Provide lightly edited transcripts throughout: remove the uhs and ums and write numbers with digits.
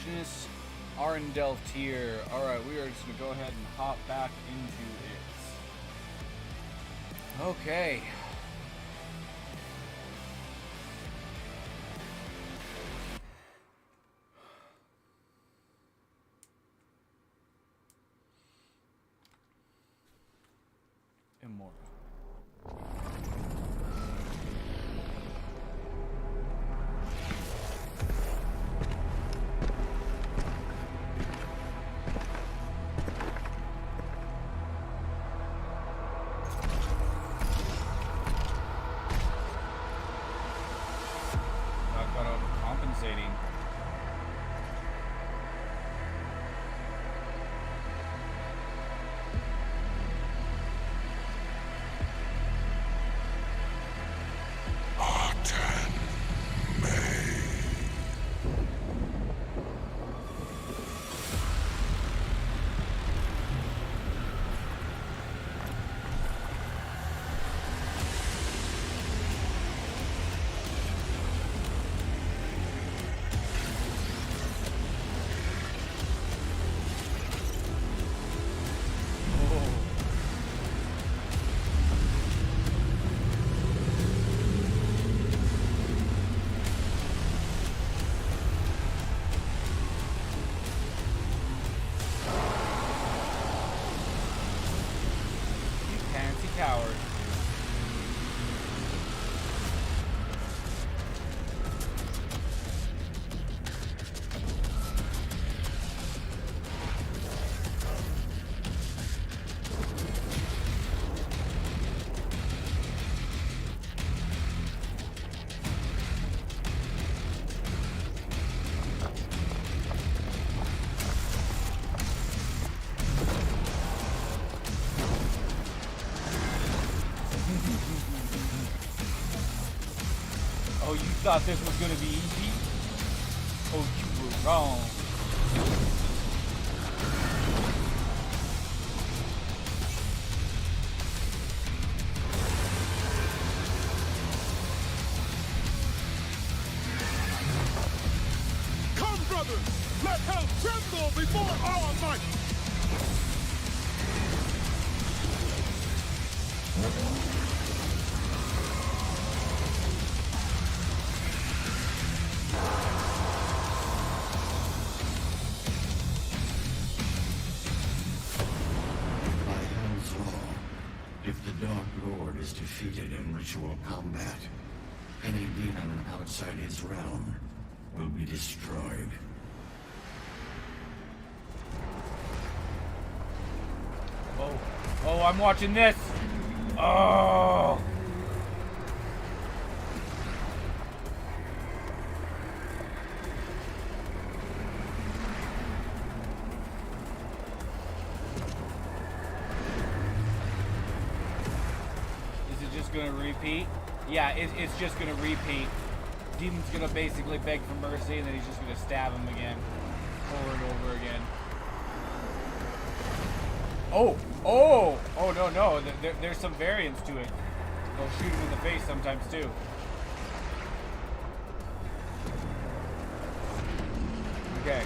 Legunus, Arendelft here. Alright, we are just going to go ahead and hop back into it. Okay. Immortal. Talk about overcompensating. Coward. Oh, you thought this was gonna be easy? Oh, you were wrong. Come, brothers! Let hell tremble before our might! If the Dark Lord is defeated in ritual combat, any demon outside his realm will be destroyed. Oh, I'm watching this. Oh. Gonna repeat. Yeah, it's just gonna repeat. Demon's gonna basically beg for mercy, and then he's just gonna stab him again, over and over again. Oh no. There's some variance to it. They'll shoot him in the face sometimes too. Okay.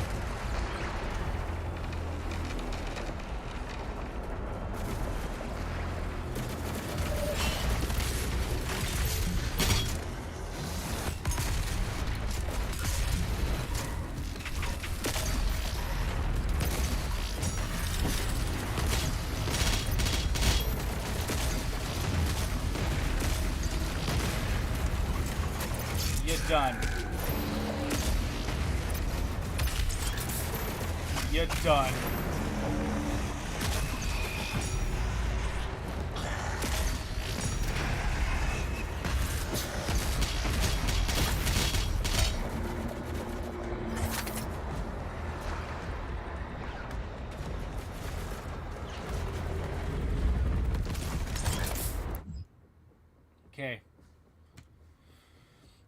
You're done. You're done. Okay.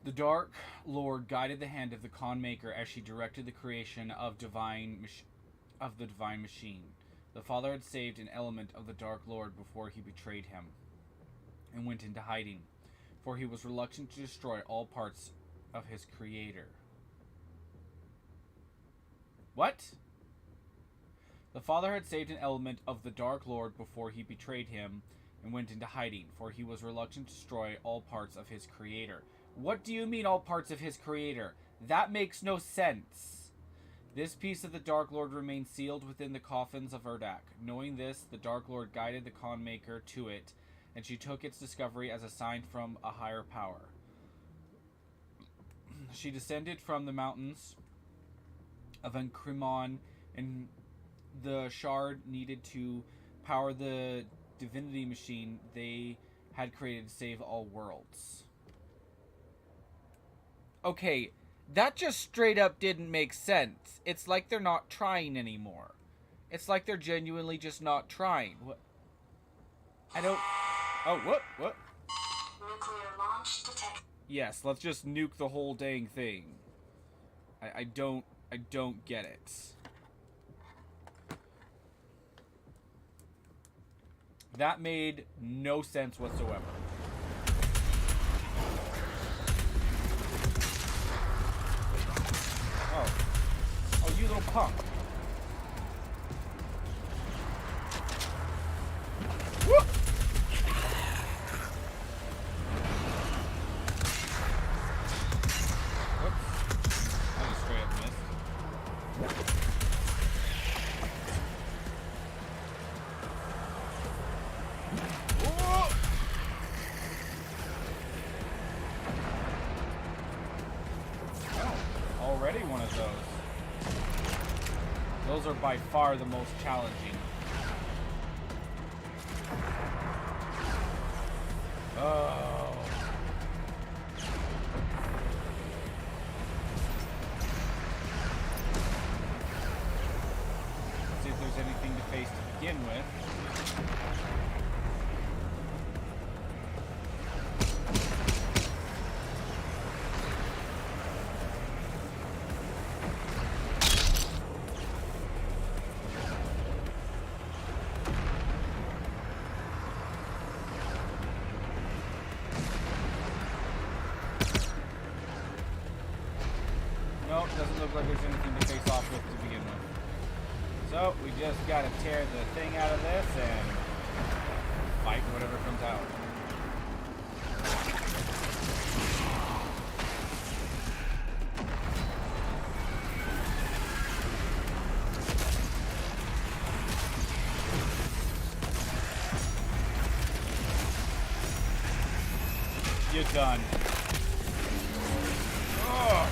The Dark Lord guided the hand of the Con Maker as she directed the creation of the divine machine. The Father had saved an element of the Dark Lord before he betrayed him and went into hiding, for he was reluctant to destroy all parts of his Creator. What? The Father had saved an element of the Dark Lord before he betrayed him and went into hiding, for he was reluctant to destroy all parts of his Creator. What do you mean, all parts of his Creator? That makes no sense. This piece of the Dark Lord remained sealed within the coffins of Urdak. Knowing this, the Dark Lord guided the Con Maker to it, and she took its discovery as a sign from a higher power. She descended from the mountains of Ankrimon, and the shard needed to power the divinity machine they had created to save all worlds. Okay, that just straight up didn't make sense. It's like they're not trying anymore. It's like they're genuinely just not trying. What? I don't... Oh, what? Nuclear launch detected. Yes, let's just nuke the whole dang thing. I don't get it. That made no sense whatsoever. Oh, you little punk. Woo! Already one of those. Those are by far the most challenging. Oh. Let's see if there's anything to face to begin with. Doesn't look like there's anything to face off with to begin with. So, we just gotta tear the thing out of this and fight whatever comes out. You're done. Ugh.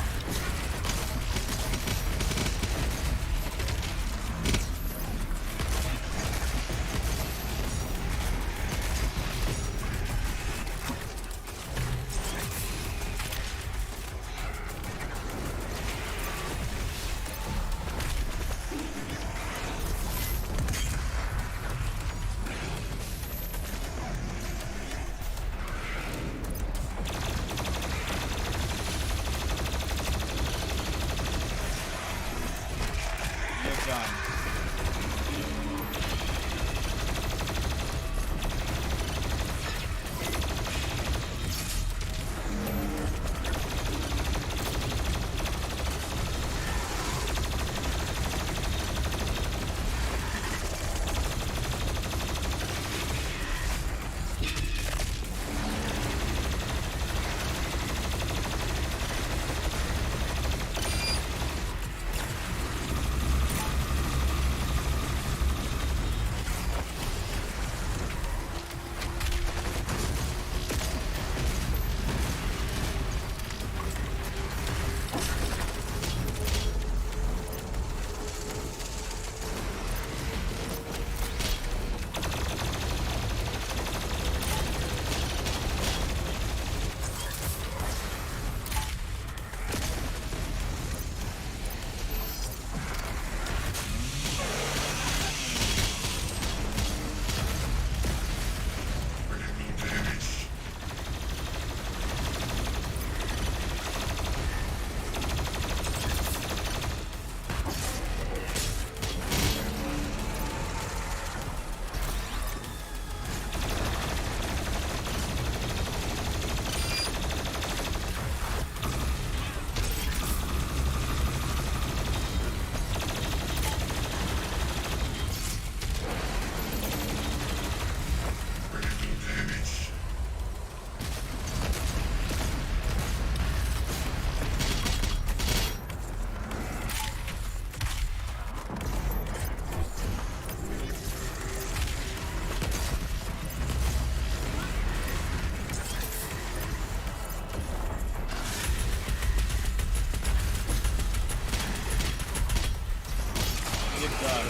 done.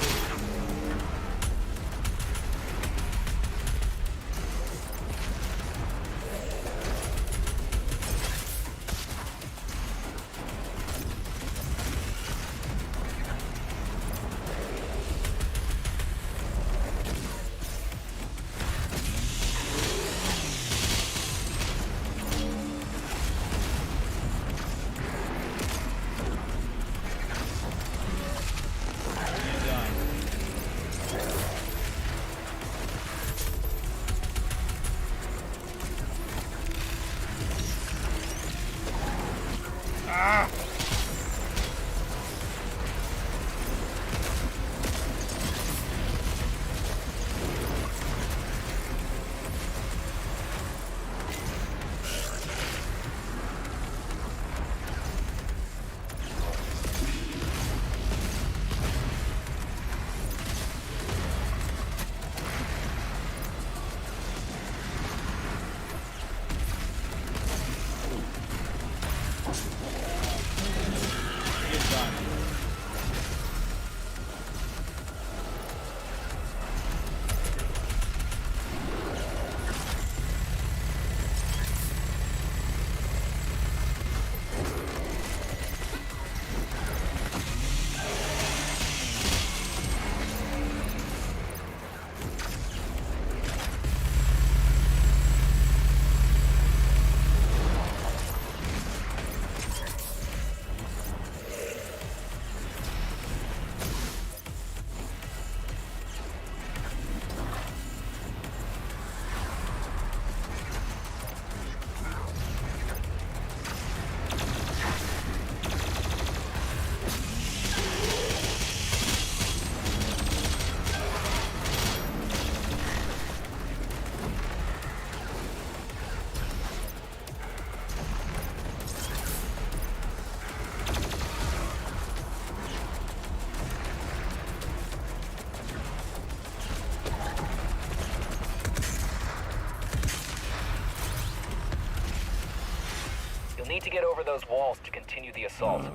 Need to get over those walls to continue the assault.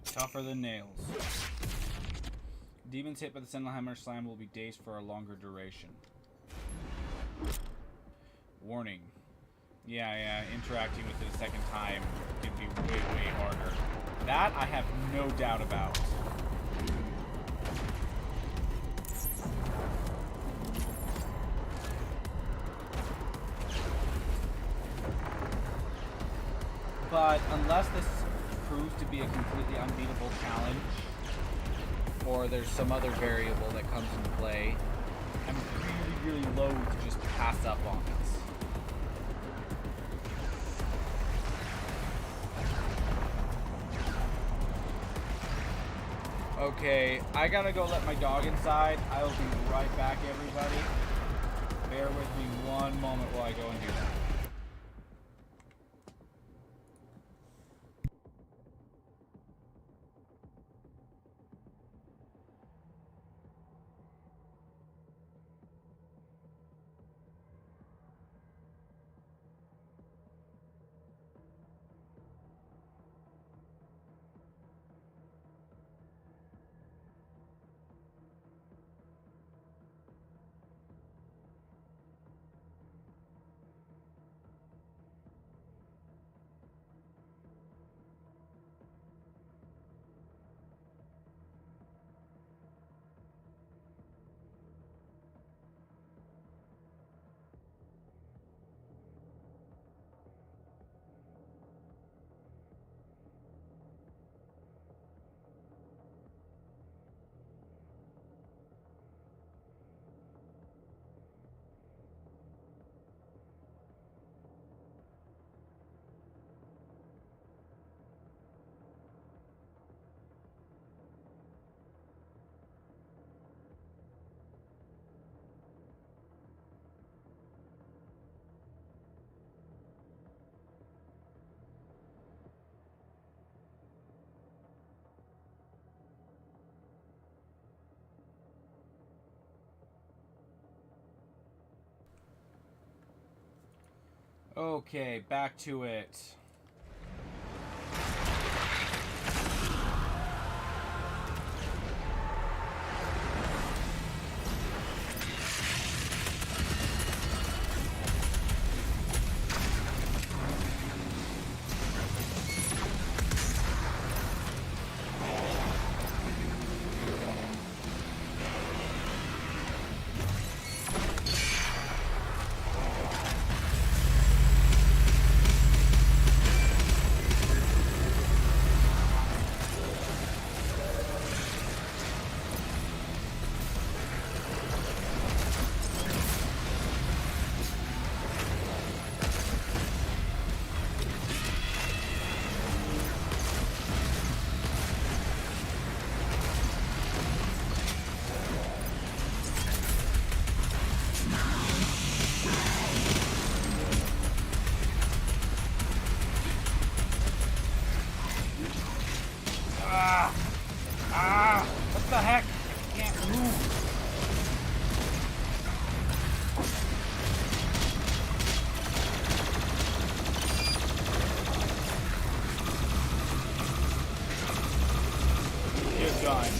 Tougher than nails. Demons hit by the Sentinel Hammer Slam will be dazed for a longer duration. Warning. Yeah, interacting with it a second time can be way harder. That I have no doubt about. But unless this proves to be a completely unbeatable challenge, or there's some other variable that comes into play, I'm really loath to just pass up on this. Okay, I gotta go let my dog inside. I will be right back, everybody. Bear with me one moment while I go and do that. Okay, back to it. What the heck? I can't move. Good time.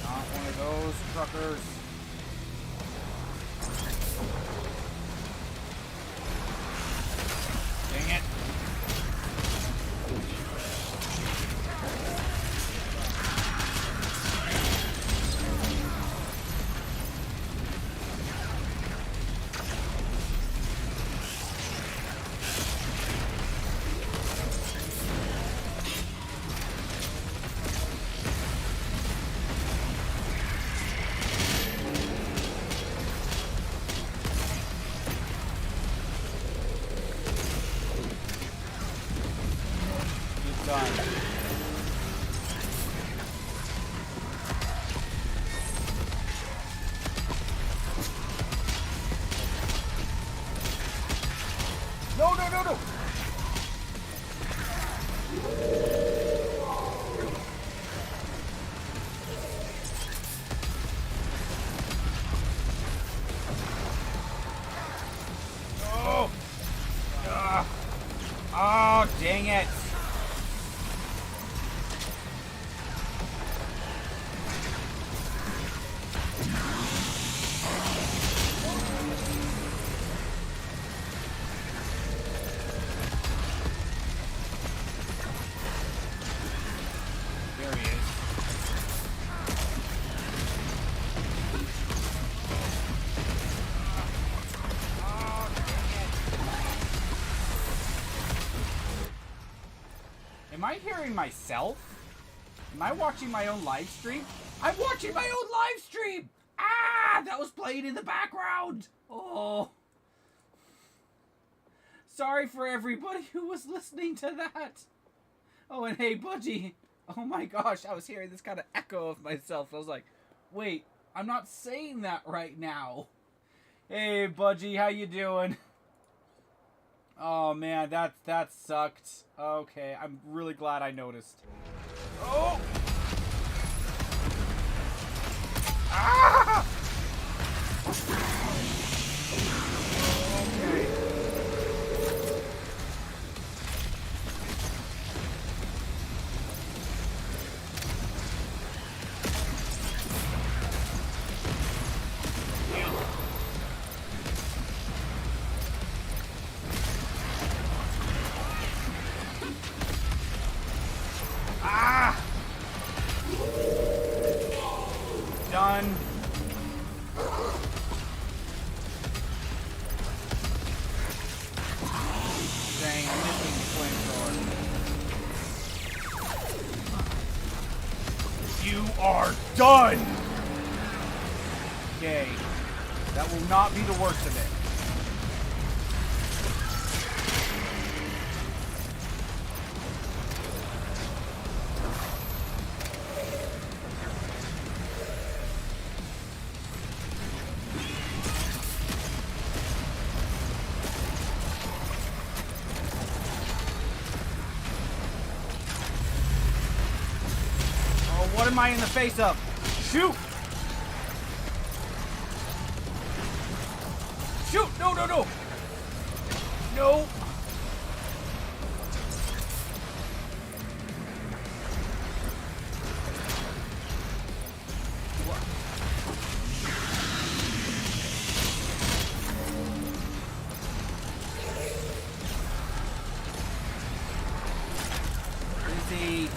Not one of those truckers. Dang it. Done. No, no, no, no! Oh! Oh, dang it! There he is. Oh, dang it. Am I hearing myself? Am I watching my own live stream? I'm watching my own live stream! Ah! That was playing in the background! Oh. Sorry for everybody who was listening to that. Oh, and hey, Budgie. Oh my gosh, I was hearing this kind of echo of myself. I was like, wait, I'm not saying that right now. Hey, Budgie, how you doing? Oh man, that sucked. Okay, I'm really glad I noticed. Oh! Ah! Okay. Ah! Done. Dang, I'm missing the flamethrower. You are done! Okay. That will not be the worst of it. What am I in the face of? Shoot! Shoot! No, no, no! No! What? Is he...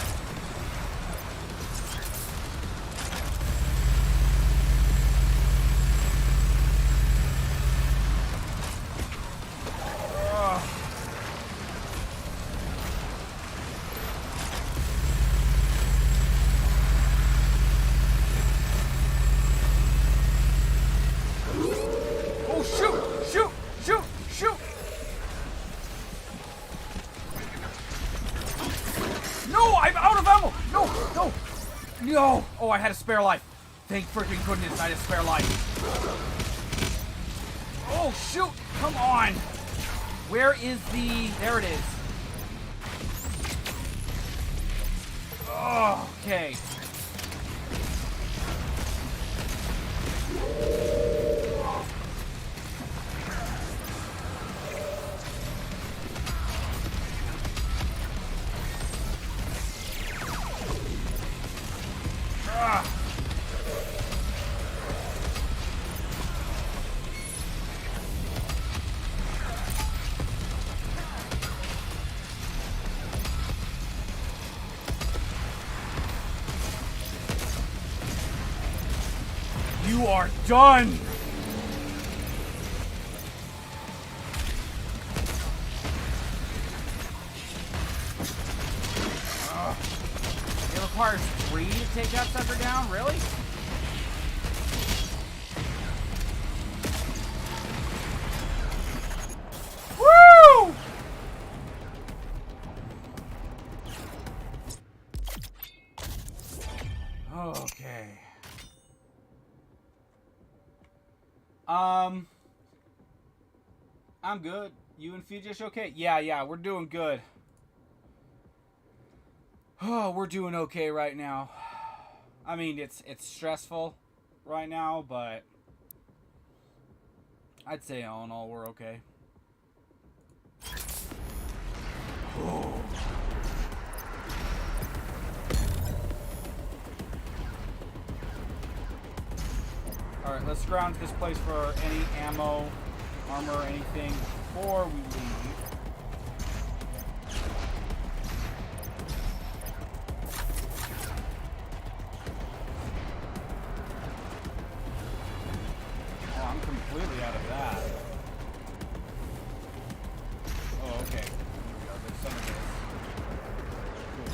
No! Oh, I had a spare life. Thank freaking goodness I had a spare life. Oh, shoot! Come on! Where is the... There it is. Oh, okay. You are done! It requires 3 to take that sucker down? Really? Woo! Okay. I'm good. You and Fujish okay? Yeah, we're doing good. Oh, we're doing okay right now. I mean, it's stressful right now, but I'd say all in all, we're okay. Alright, let's scrounge this place for any ammo, armor, anything before we leave. Oh, I'm completely out of that. Oh, okay. Here we go. There's some of this. Cool.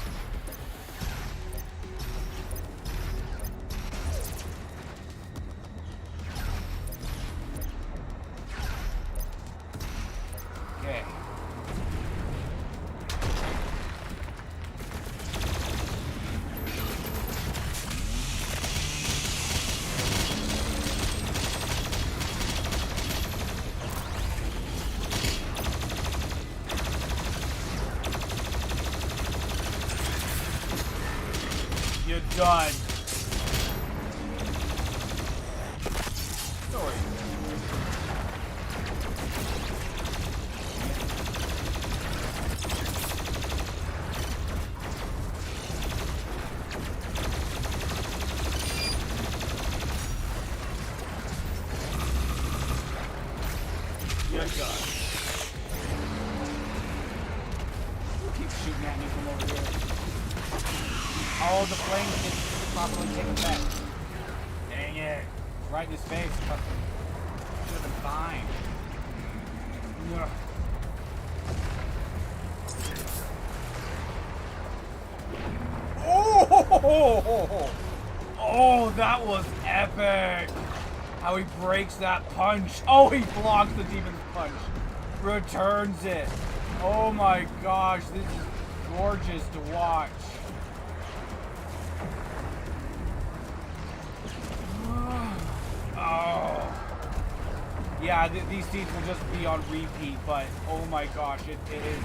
Okay. You're done. Sorry. You're done. You keep shooting at me from over here. Oh, the flame didn't properly take effect. Dang it. Right in his face. Should have been fine. Ugh. Oh! Oh, that was epic. How he breaks that punch. Oh, he blocks the demon's punch. Returns it. Oh my gosh, this is gorgeous to watch. Oh. Yeah, these scenes will just be on repeat, but oh my gosh, it is.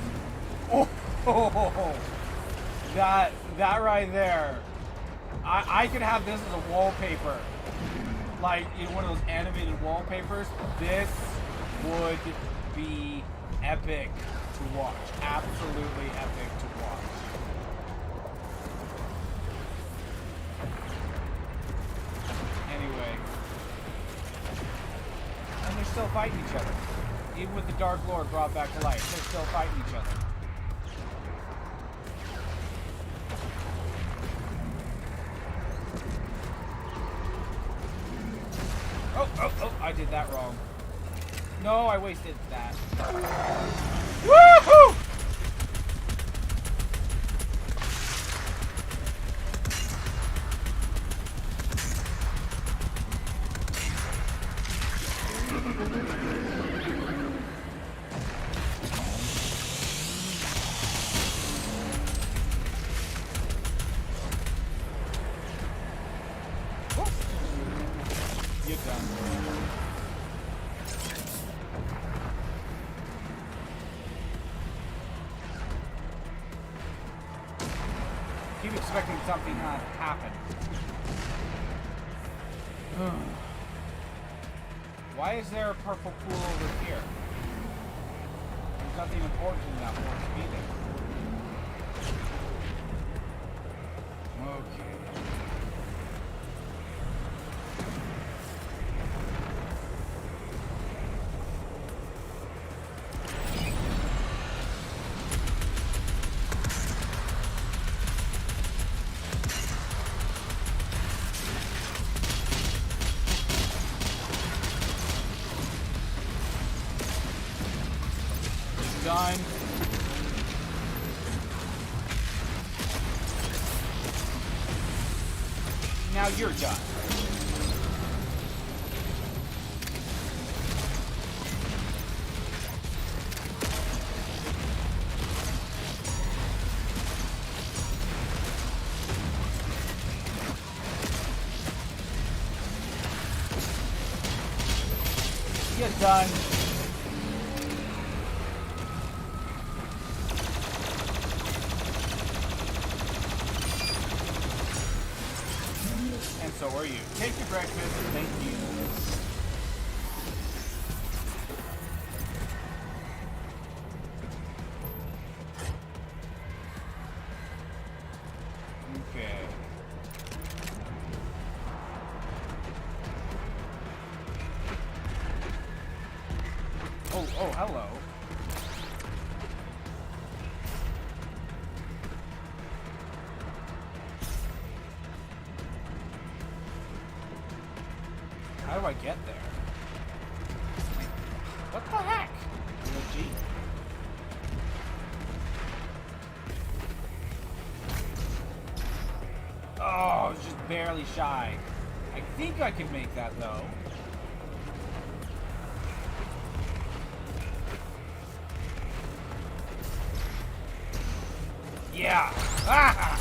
Oh, that right there. I could have this as a wallpaper. Like, in one of those animated wallpapers. This would be epic to watch. Absolutely epic to watch. Anyway. And they're still fighting each other. Even with the Dark Lord brought back to life, they're still fighting each other. Oh, I did that wrong. No, I wasted that. Woohoo! Get done. Keep expecting something to happen. Why is there a purple pool over here? There's nothing important enough for it to be there. Okay. Done. Now you're done. Get done. So are you. Take your breakfast. Thank you. Okay. Oh, hello. How do I get there? What the heck? Gee. Oh, it's just barely shy. I think I can make that though. Yeah. Ah!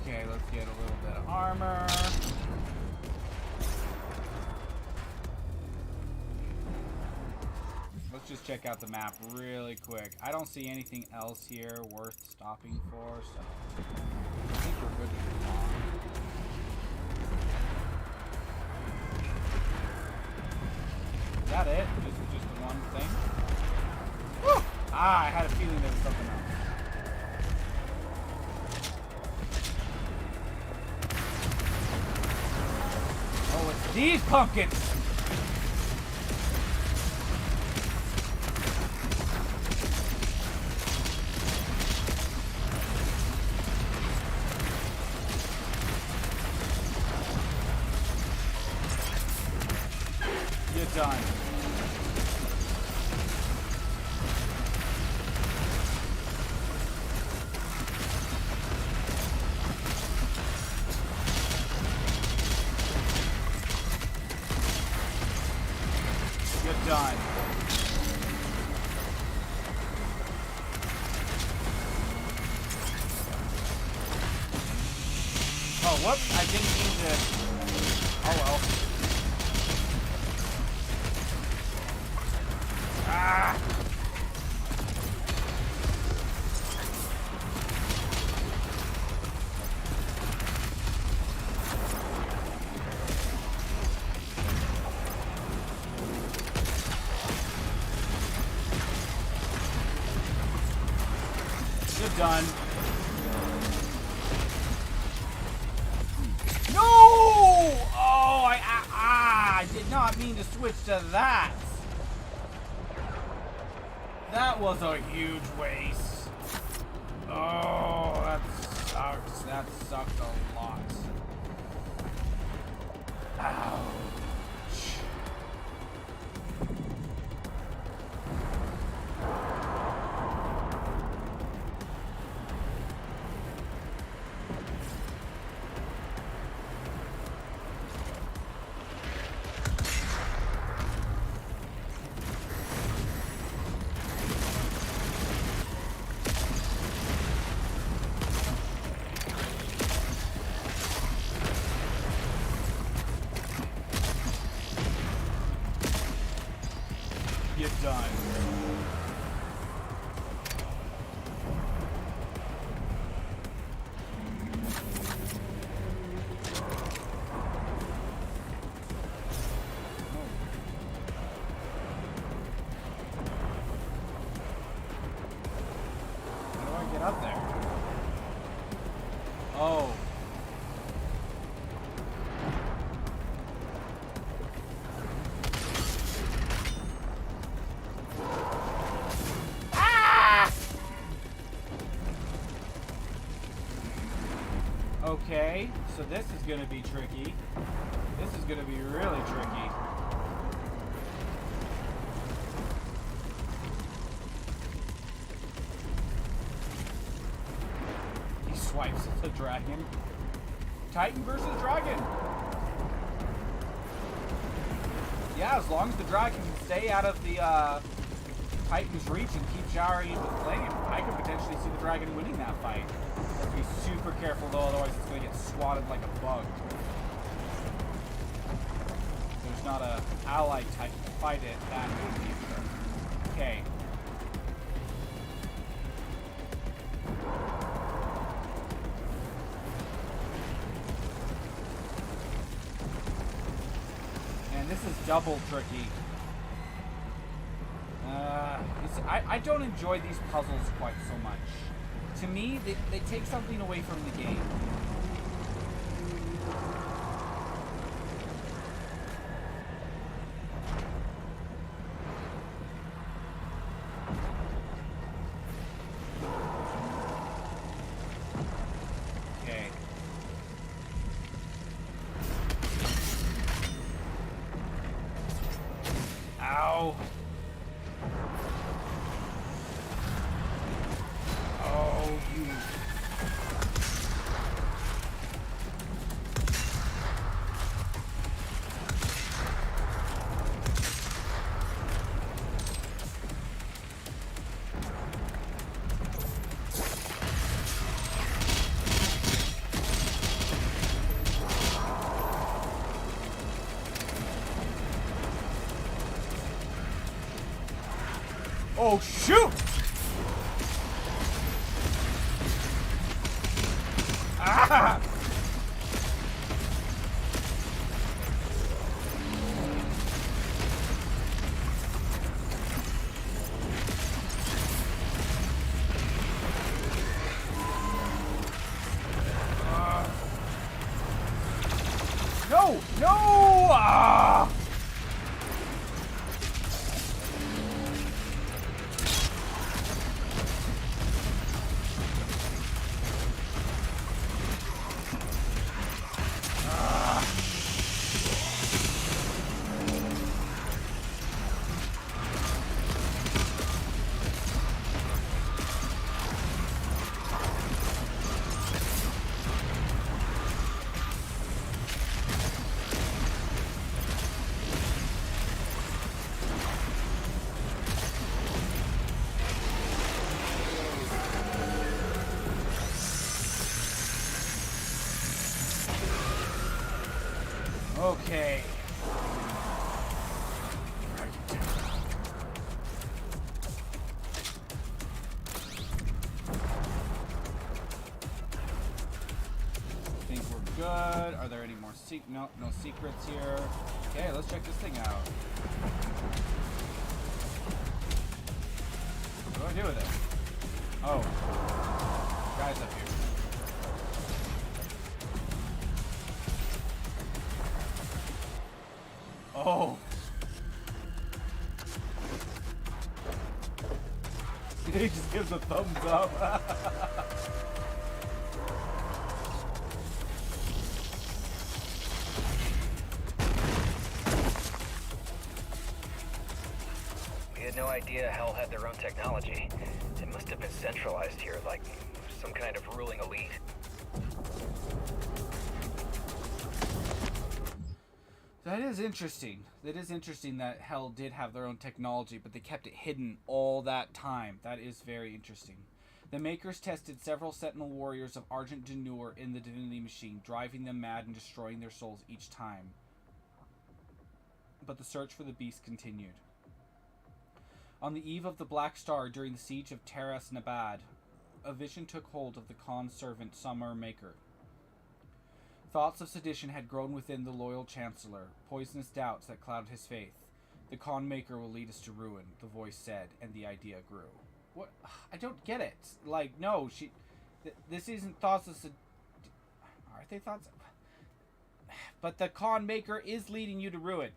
Okay, let's get a little bit of armor. Let's just check out the map really quick. I don't see anything else here worth stopping for, so I think we're good to move on. Is that it? Just the one thing? Woo! Ah, I had a feeling there was something else. Oh, it's these pumpkins! You're done. You're done. Oh, whoops, I didn't mean to. Oh well. Ah! You're done. No! Oh, I did not mean to switch to that. That was a huge waste. Oh, that sucks. That sucked a lot. Ouch. done. How do I get up there? Oh. Okay, so this is gonna be tricky. This is gonna be really tricky. He swipes at the dragon. Titan versus dragon. Yeah, as long as the dragon can stay out of the Titan's reach and keep showering with flame, I could potentially see the dragon winning that fight. Have to be super careful though, otherwise it's going to get swatted like a bug. There's not a ally Titan to fight it that easy. Okay. And this is double tricky. I don't enjoy these puzzles quite so much. To me, they take something away from the game. Okay. Ow. Oh, you. Oh, shoot! Ah! No! No! Ah! Okay. I think we're good. Are there any more no secrets here? Okay, let's check this thing out. What do I do with it? Oh. Guys up here. Oh. He just gives a thumbs up. We had no idea Hell had their own technology. It must have been centralized here, like some kind of ruling elite. That is interesting. That is interesting that Hell did have their own technology, but they kept it hidden all that time. That is very interesting. The Makers tested several Sentinel warriors of Argent Denure in the Divinity Machine, driving them mad and destroying their souls each time. But the search for the beast continued. On the eve of the Black Star during the siege of Taras Nabad, a vision took hold of the Khan's servant Summer Maker. Thoughts of sedition had grown within the loyal chancellor, poisonous doubts that clouded his faith. The Khan Maker will lead us to ruin, the voice said, and the idea grew. What? I don't get it. Like, no, this isn't thoughts of Are they thoughts? But the Khan Maker is leading you to ruin.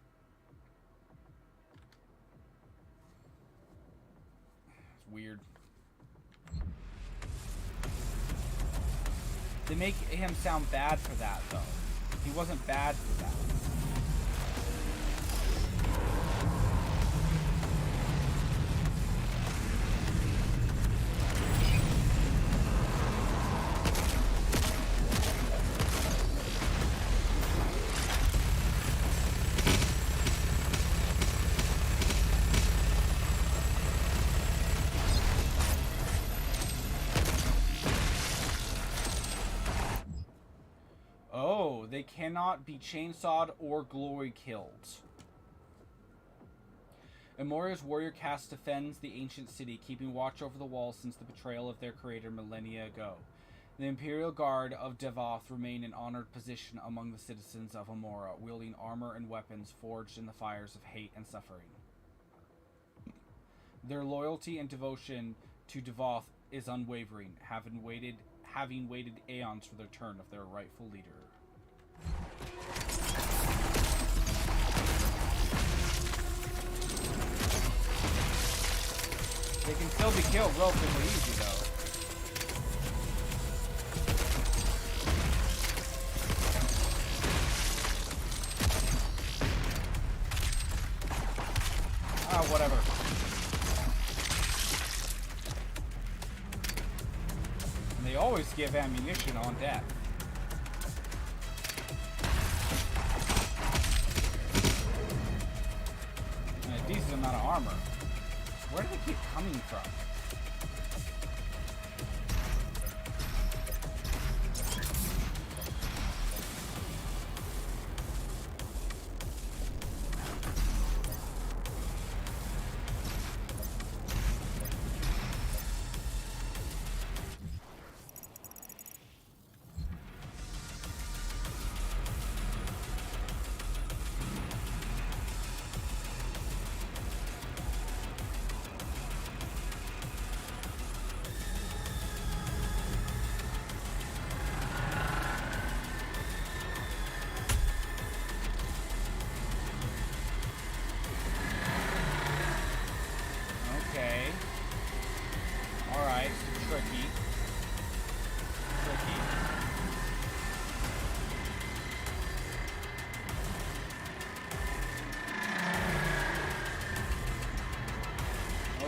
It's weird. They make him sound bad for that, though. He wasn't bad for that. They cannot be chainsawed or glory killed. Amoria's warrior caste defends the ancient city, keeping watch over the walls since the betrayal of their creator millennia ago. The Imperial Guard of Devoth remain in honored position among the citizens of Amora, wielding armor and weapons forged in the fires of hate and suffering. Their loyalty and devotion to Devoth is unwavering, having waited aeons for the return of their rightful leader. They can still be killed relatively easy, though. Ah, whatever. And they always give ammunition on death. Decent amount of armor. Where do they keep coming from?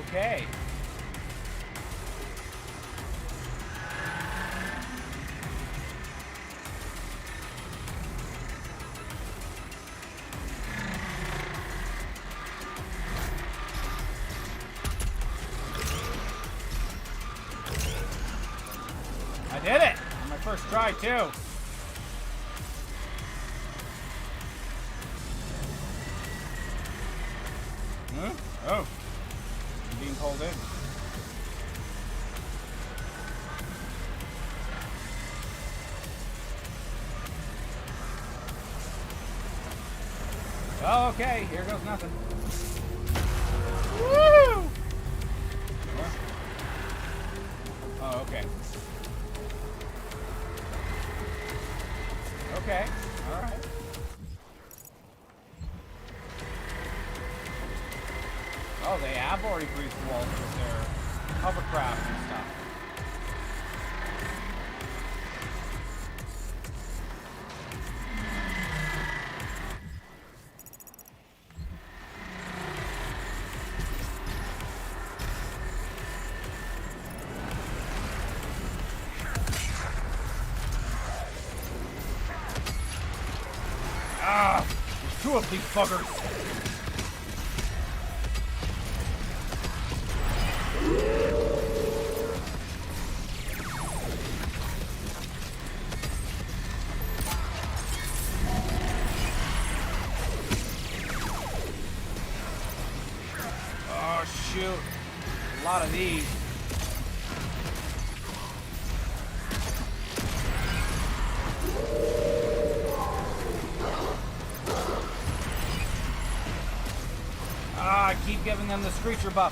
Okay. I did it! On my first try, too. Huh? Oh. I'm being pulled in. Oh, okay. Here goes nothing. Woo! What? Oh, okay. Okay. All right. Oh, they have already breached the walls with their hovercraft and stuff. Ah! There's two of these buggers! Oh, shoot. lot of these. I keep giving them the screecher buff.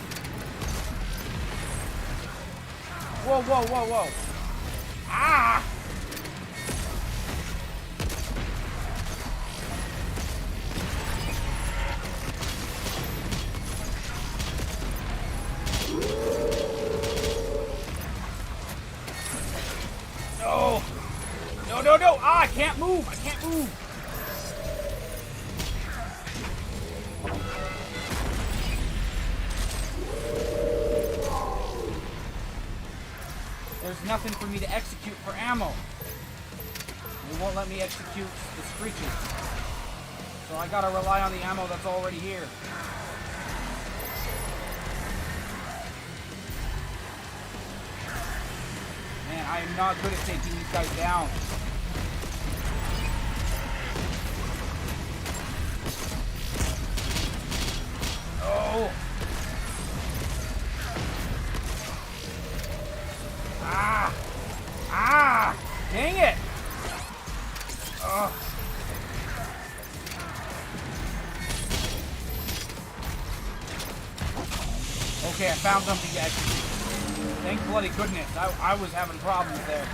Whoa, whoa, whoa, whoa. Ah! No! No, no, no! Ah, I can't move! I can't move! There's nothing for me to execute for ammo. They won't let me execute the screeches. So I gotta rely on the ammo that's already here. Man, I am not good at taking these guys down. Oh! Ah! Ah! Dang it! Ugh. Okay, I found something to execute. Thank bloody goodness. I was having problems there.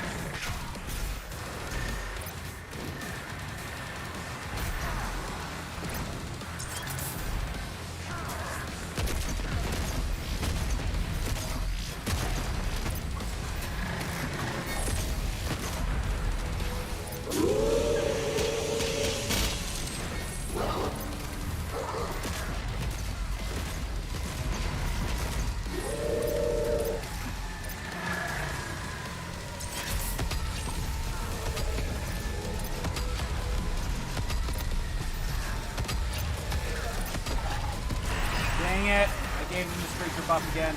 Dang it. I gave him the screecher buff again.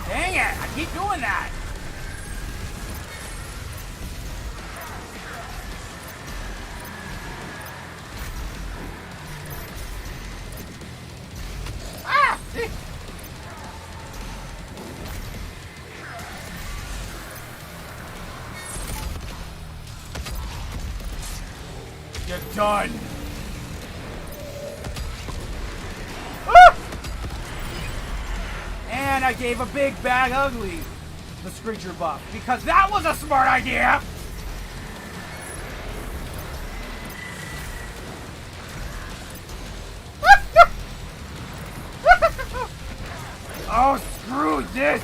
Dang it! I keep doing that! Ah! You're done! Ah! And I gave a big bad ugly the screecher buff because that was a smart idea. Oh, screw this!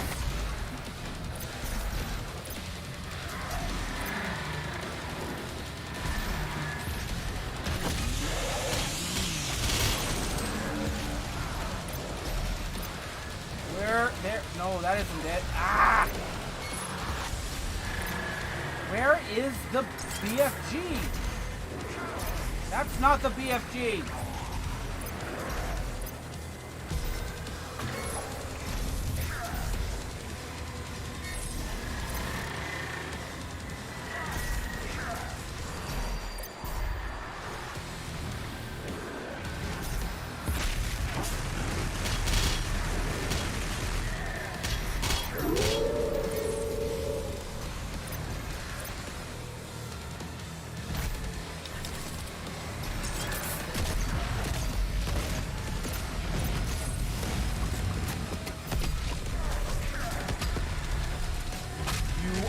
Where? There? No, that isn't it. Ah! Where is the BFG? That's not the BFG.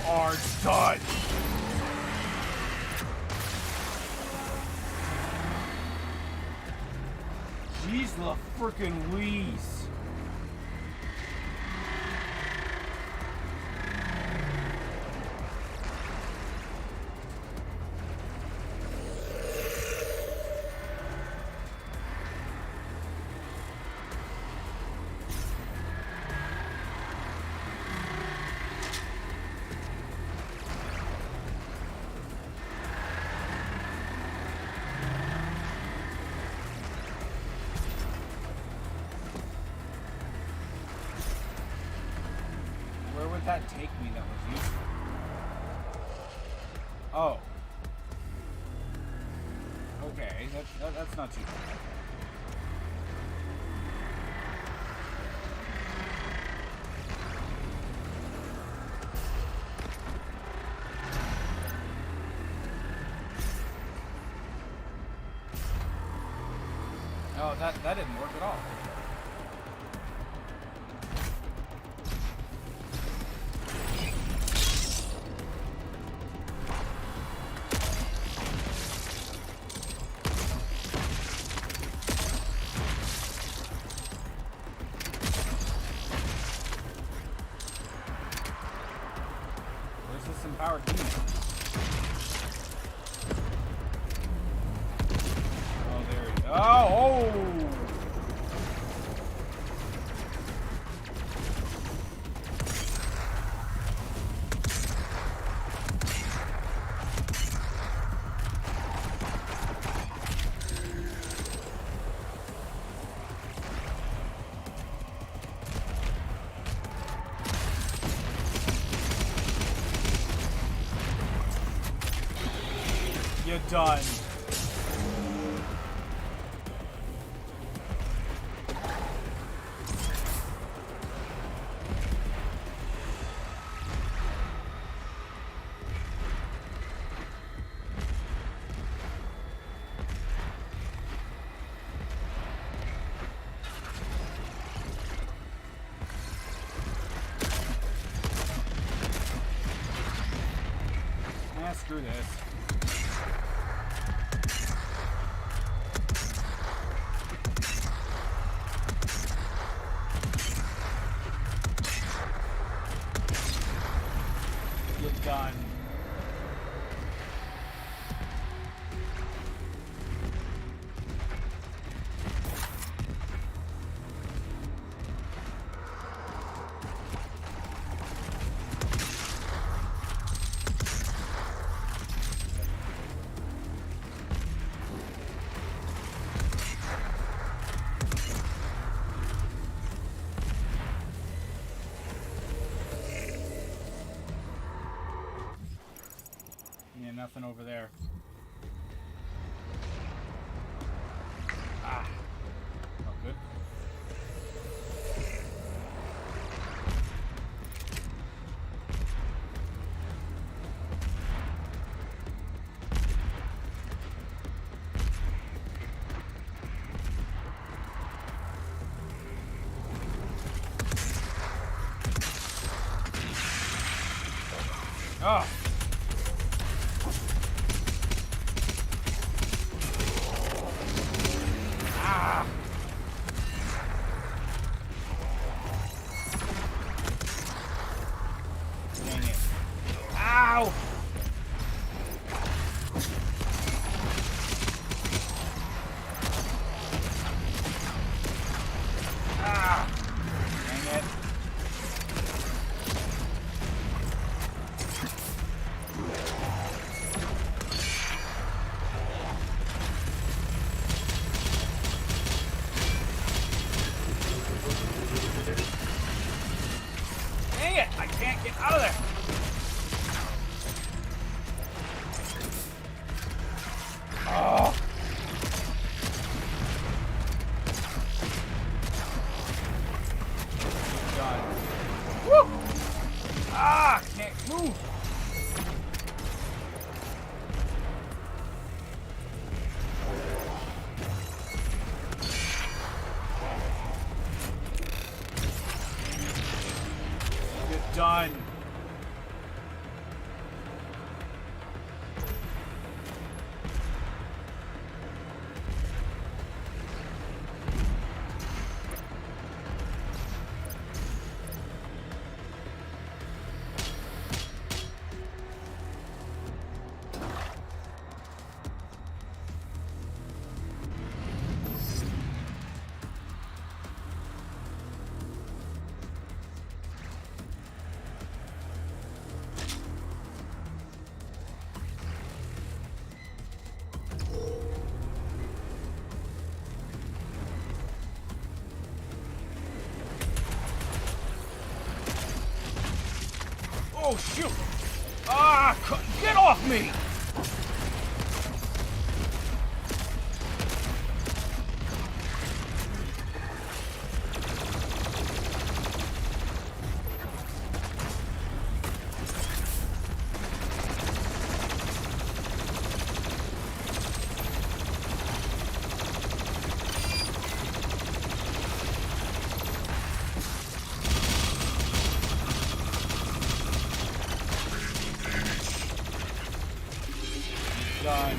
Are done. Jeez, the frickin' Louise. would that take me that was useful? Oh. Okay, that's not too bad. Oh, that didn't work at all. Where's this empowered unit? Oh, there he is. Oh! You're done. Screw this. You're done. Yeah, nothing over there. Ah. Oh, good. Oh. Ah. Dang it. Ow. Ah. Dang it. Dang it! I can't get out of there! Oh! Done. Woo! Ah! Can't move! You're done. Oh, shoot! Ah, get off me! Done.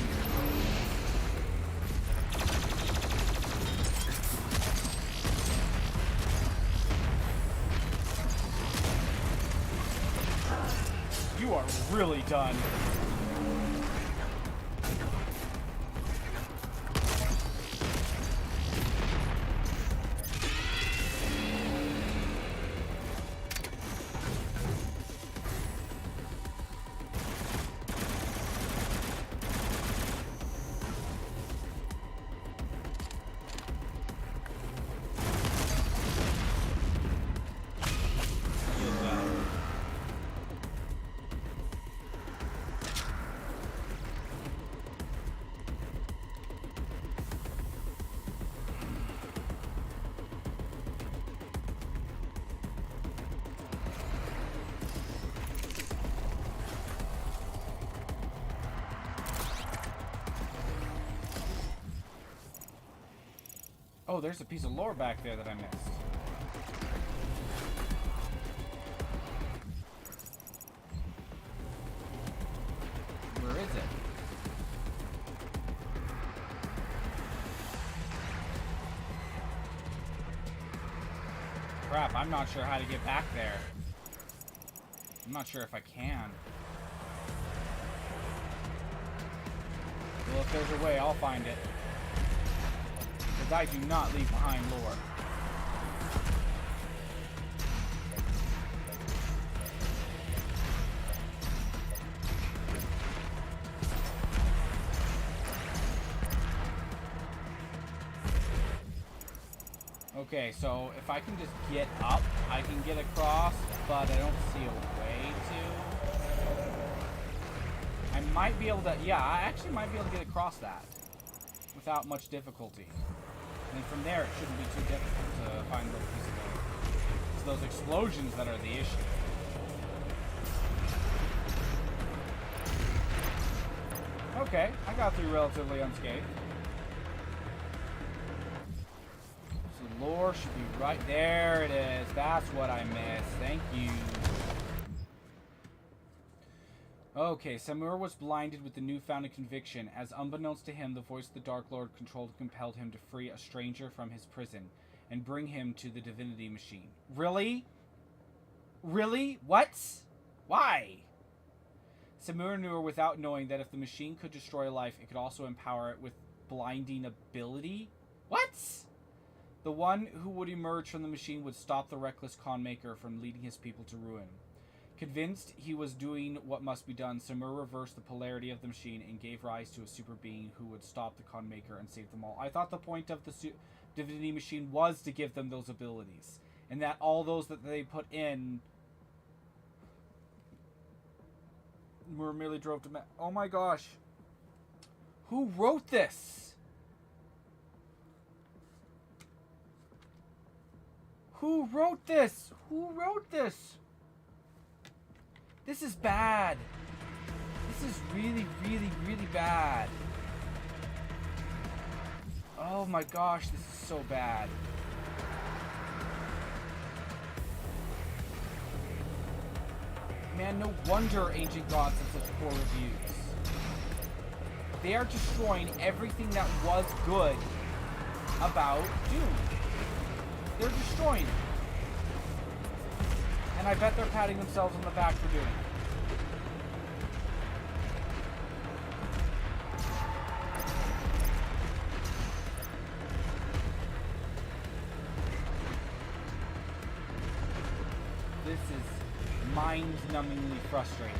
You are really done. Oh, there's a piece of lore back there that I missed. Where is it? Crap, I'm not sure how to get back there. I'm not sure if I can. Well, if there's a way, I'll find it. Because I do not leave behind lore. Okay, so if I can just get up, I can get across, but I don't see a way to. I might be able to, yeah, I actually might be able to get across that without much difficulty. And then from there, it shouldn't be too difficult to find those pieces of lore. It's those explosions that are the issue. Okay, I got through relatively unscathed. So lore should be right there. It is. That's what I missed. Thank you. Okay, Samur was blinded with the newfound conviction, as unbeknownst to him, the voice of the Dark Lord controlled and compelled him to free a stranger from his prison and bring him to the divinity machine. Really? Really? What? Why? Samur knew without knowing that if the machine could destroy life, it could also empower it with blinding ability? What? The one who would emerge from the machine would stop the reckless con maker from leading his people to ruin. Convinced he was doing what must be done, Samur reversed the polarity of the machine and gave rise to a super being who would stop the con maker and save them all. I thought the point of the divinity machine was to give them those abilities, and that all those that they put in merely drove to... Oh my gosh. Who wrote this? Who wrote this? Who wrote this? This is bad. This is really, really, really bad. Oh my gosh, this is so bad. Man, no wonder Ancient Gods have such poor reviews. They are destroying everything that was good about Doom. They're destroying it. And I bet they're patting themselves on the back for doing it. This is mind-numbingly frustrating.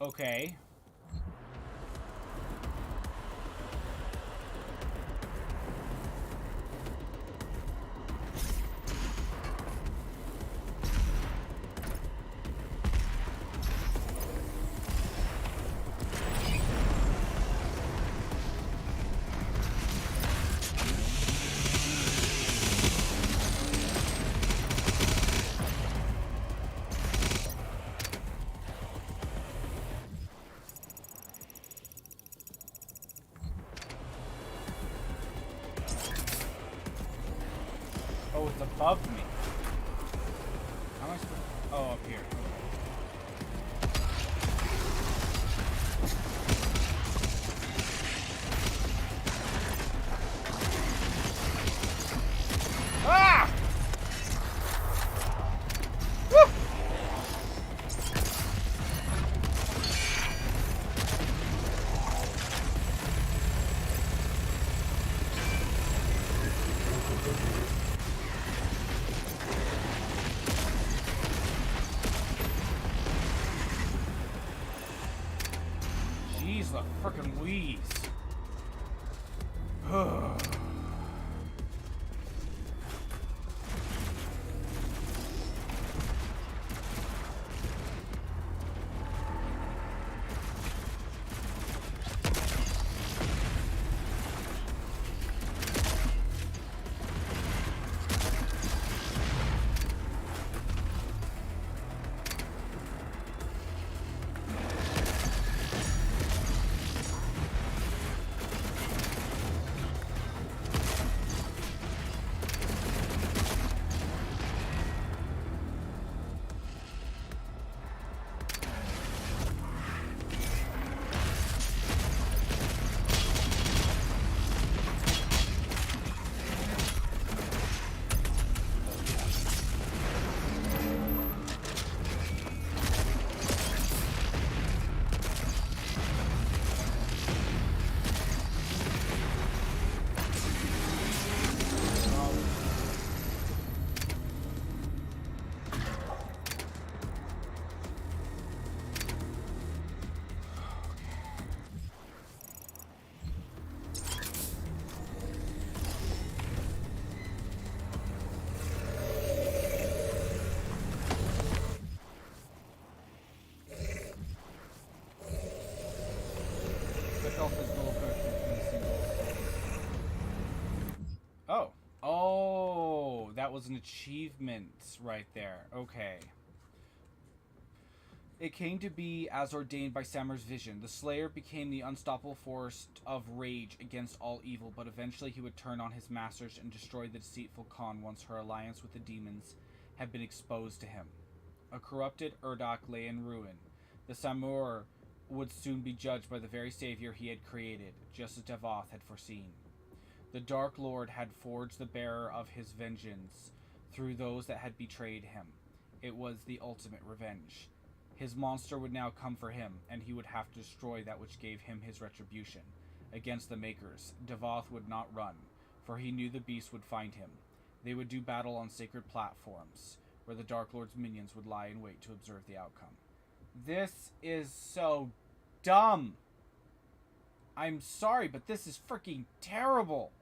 Okay. Oh, it's above me. How am I supposed to... Oh, up here. Ah! Woo! Jeez, the frickin' wheeze. Oh. Oh, that was an achievement right there. Okay. It came to be as ordained by Samir's vision. The Slayer became the unstoppable force of rage against all evil, but eventually he would turn on his masters and destroy the deceitful Khan once her alliance with the demons had been exposed to him. A corrupted Urdok lay in ruin. The Samur would soon be judged by the very savior he had created, just as Devoth had foreseen. The Dark Lord had forged the bearer of his vengeance through those that had betrayed him. It was the ultimate revenge. His monster would now come for him, and he would have to destroy that which gave him his retribution. Against the Makers, Devoth would not run, for he knew the beast would find him. They would do battle on sacred platforms, where the Dark Lord's minions would lie in wait to observe the outcome. This is so dumb. I'm sorry, but this is freaking terrible.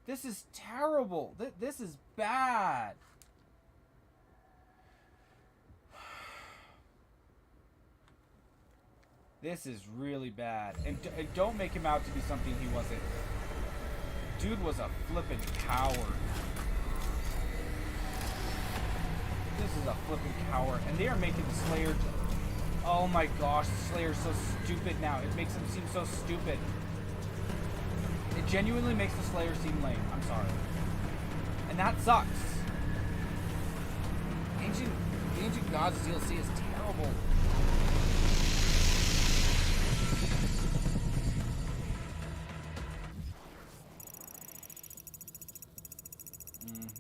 This is terrible. This is bad. This is really bad. And don't make him out to be something he wasn't. Dude was a flippin' coward. This is a flippin' coward. And they are making the Slayer... Oh my gosh, the Slayer's so stupid now. It makes him seem so stupid. It genuinely makes the Slayer seem lame. I'm sorry. And that sucks. The Ancient Gods DLC is terrible.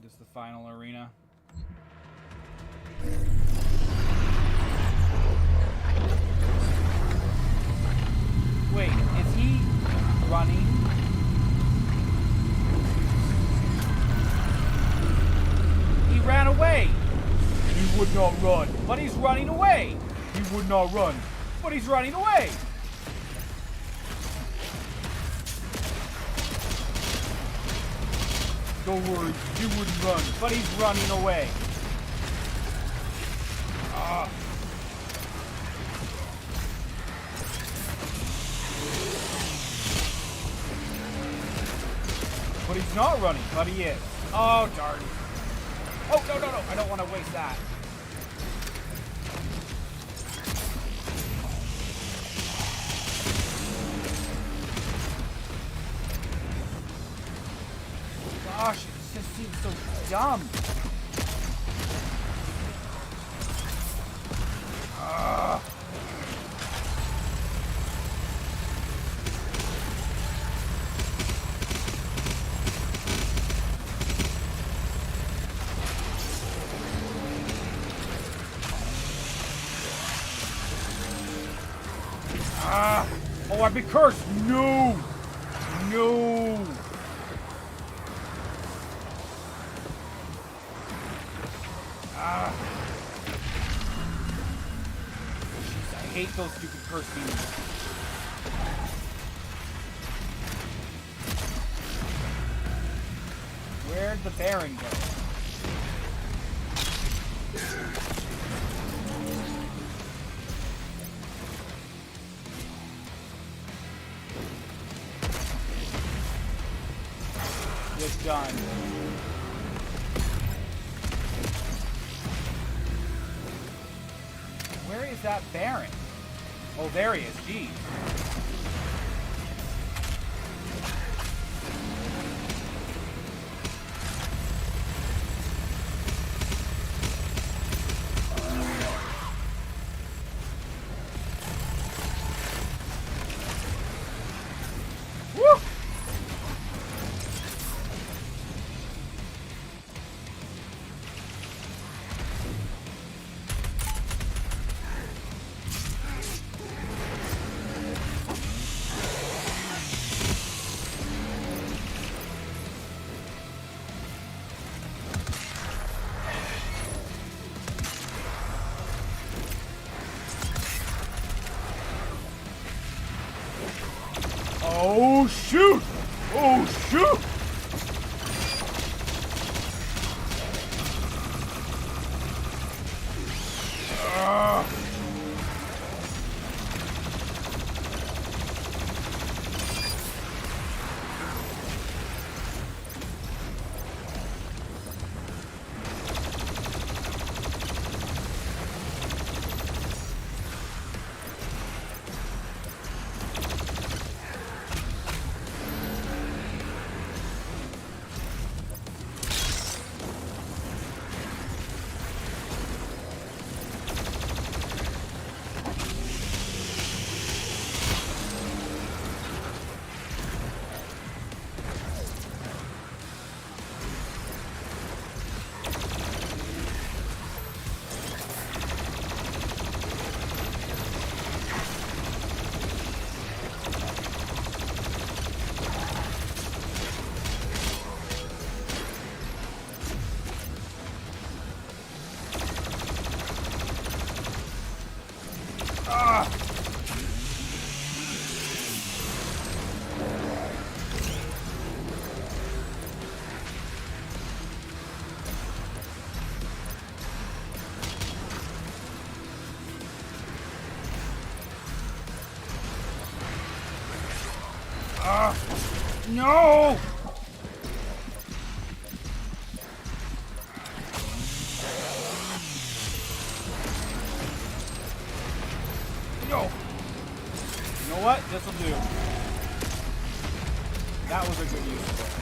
This is the final arena. Wait, is he running? He ran away! He would not run. But he's running away! He would not run. But he's running away! Don't worry, you wouldn't run, but he's running away. But he's not running, but he is. Oh, darn. Oh, no, no, no. I don't want to waste that. Gosh, it just seems so dumb. Oh, I'd be cursed. No. No. Jeez, I hate those stupid curse demons. Where'd the Baron go? It's done. Where is that Baron? Oh, there he is. Geez. Woo! Oh, shoot! Oh, shoot! No! No! You know what? This'll do. That was a good use of it.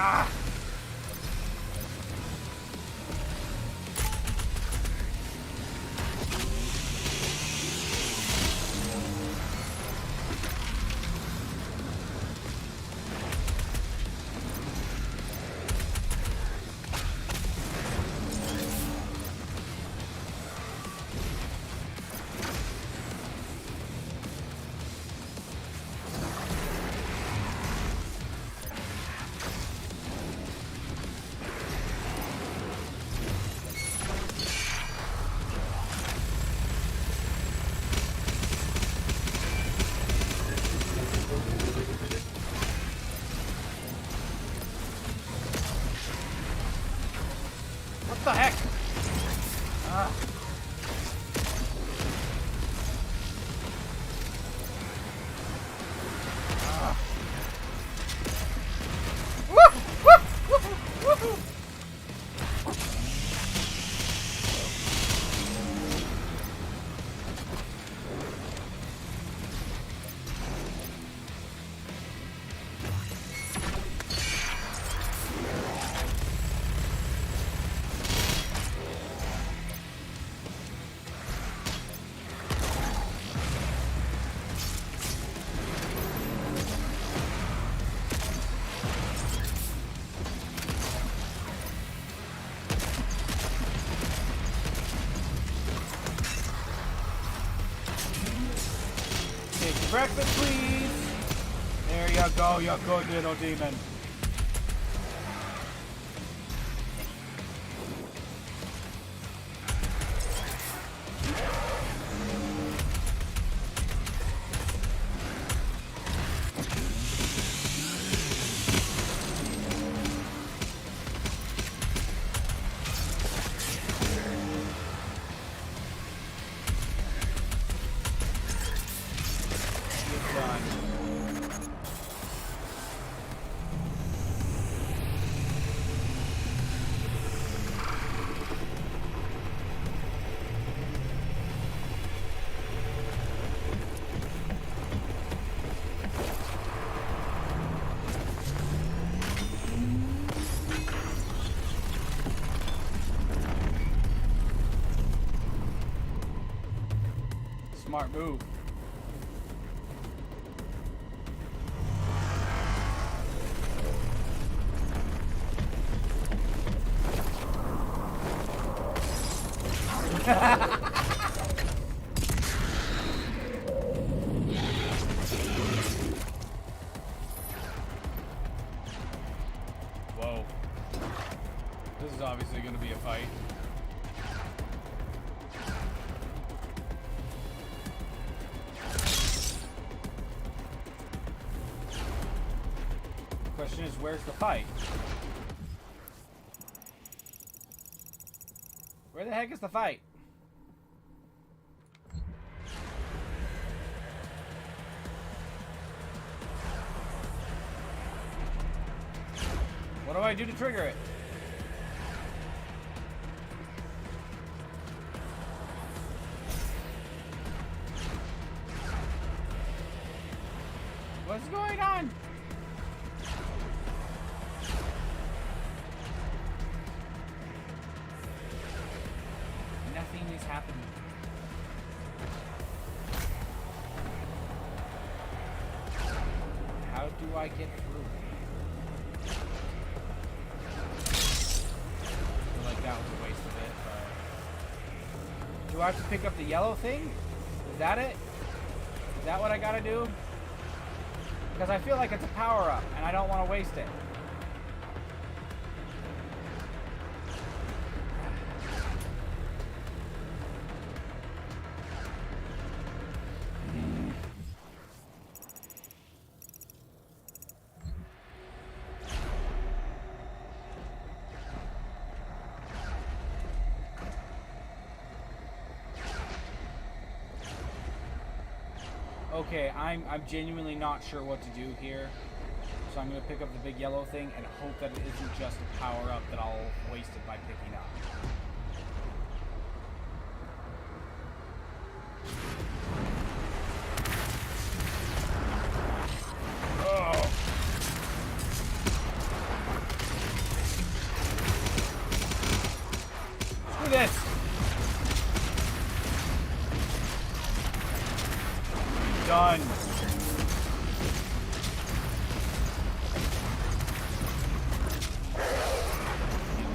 Ah! What the heck? Ah. Ah. Woo! Woo! Woo! Woo! Take breakfast, please. There you go, you good little demon. Smart move. Whoa. This is obviously going to be a fight. Question is, where's the fight? Where the heck is the fight? What do I do to trigger it? What's going on? Nothing is happening. How do I get through? I feel like that was a waste of it, but... Do I have to pick up the yellow thing? Is that it? Is that what I gotta do? Because I feel like it's a power-up, and I don't want to waste it. Okay, I'm genuinely not sure what to do here. So I'm going to pick up the big yellow thing and hope that it isn't just a power-up that I'll waste it by picking up. Oh. do this! Done.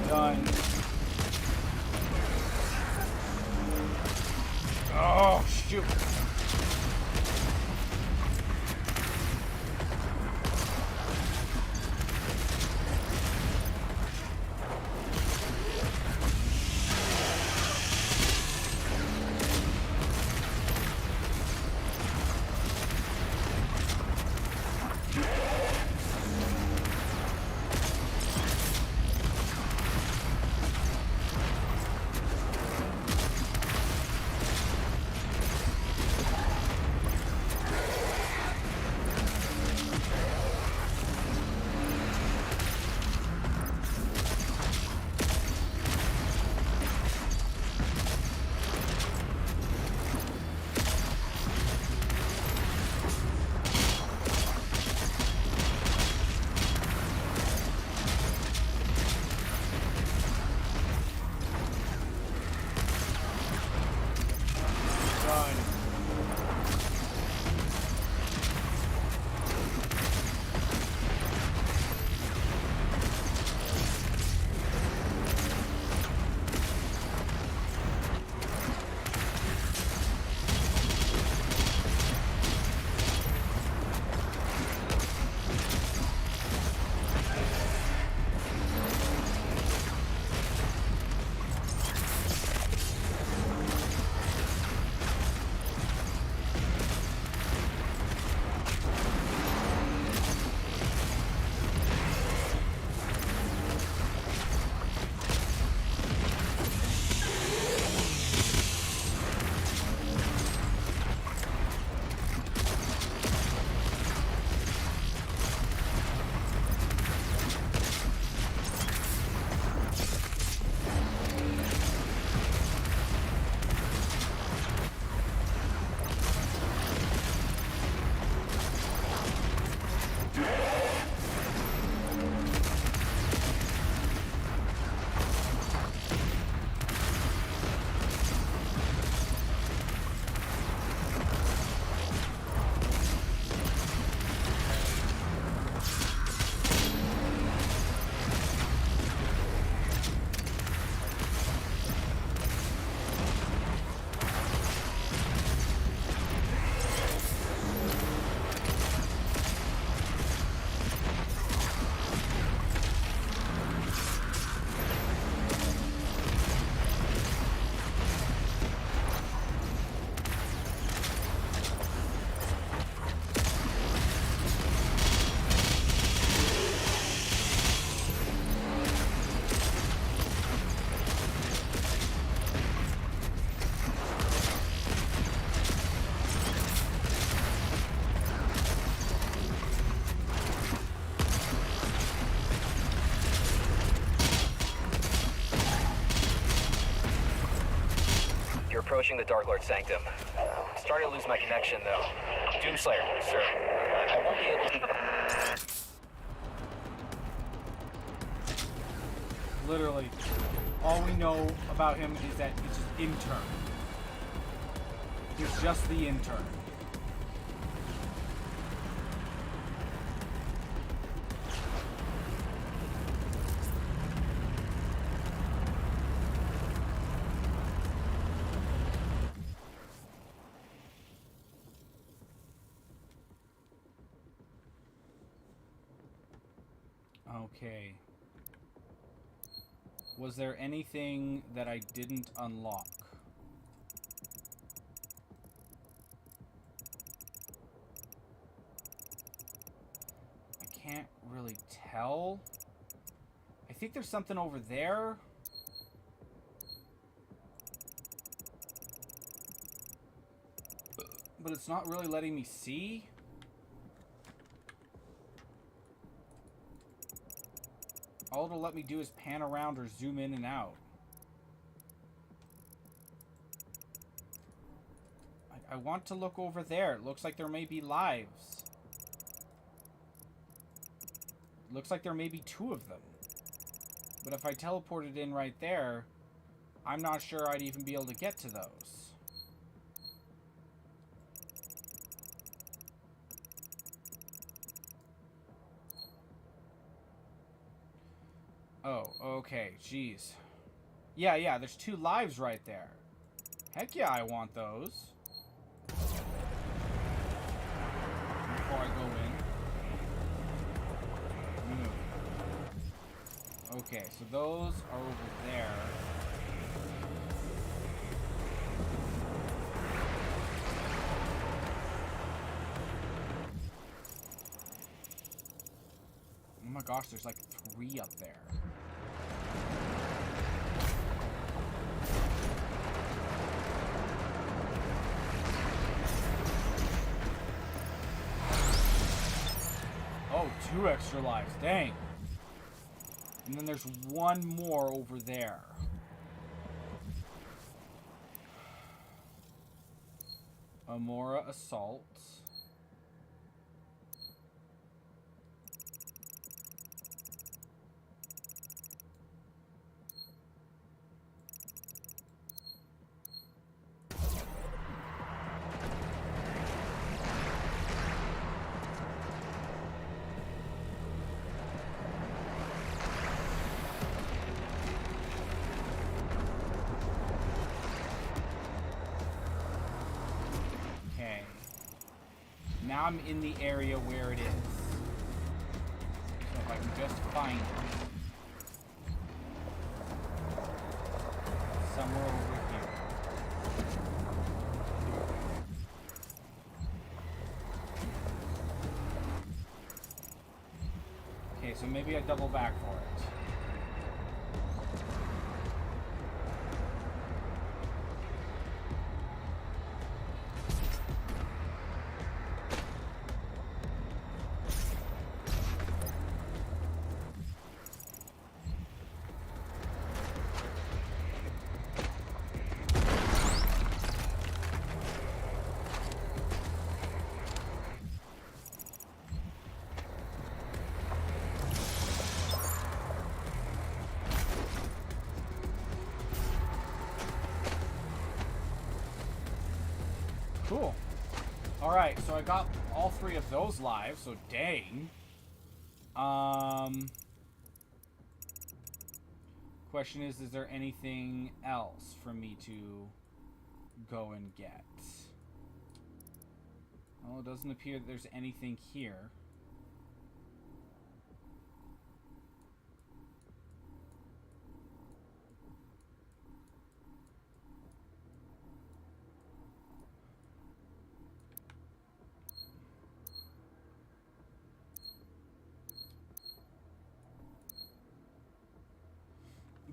Done. Oh, shoot. Approaching the Dark Lord Sanctum. Starting to lose my connection, though. Doomslayer, sir. I won't be able to... Literally, all we know about him is that he's just intern. He's just the intern. Okay. Was there anything that I didn't unlock? I can't really tell. I think there's something over there. But it's not really letting me see. All it'll let me do is pan around or zoom in and out. I want to look over there. It looks like there may be lives. It looks like there may be 2 of them. But if I teleported in right there, I'm not sure I'd even be able to get to those. Oh, okay, jeez. Yeah, there's 2 lives right there. Heck yeah, I want those. Before I go in. Okay, so those are over there. Oh my gosh, there's like 3 up there. Oh, 2 extra lives. Dang. And then there's 1 more over there. Amora Assault. Now I'm in the area where it is. So if I can just find it. Somewhere over here. Okay, so maybe I double back for it. Cool. Alright, so I got all 3 of those lives, so dang. Question is there anything else for me to go and get? Well, it doesn't appear that there's anything here.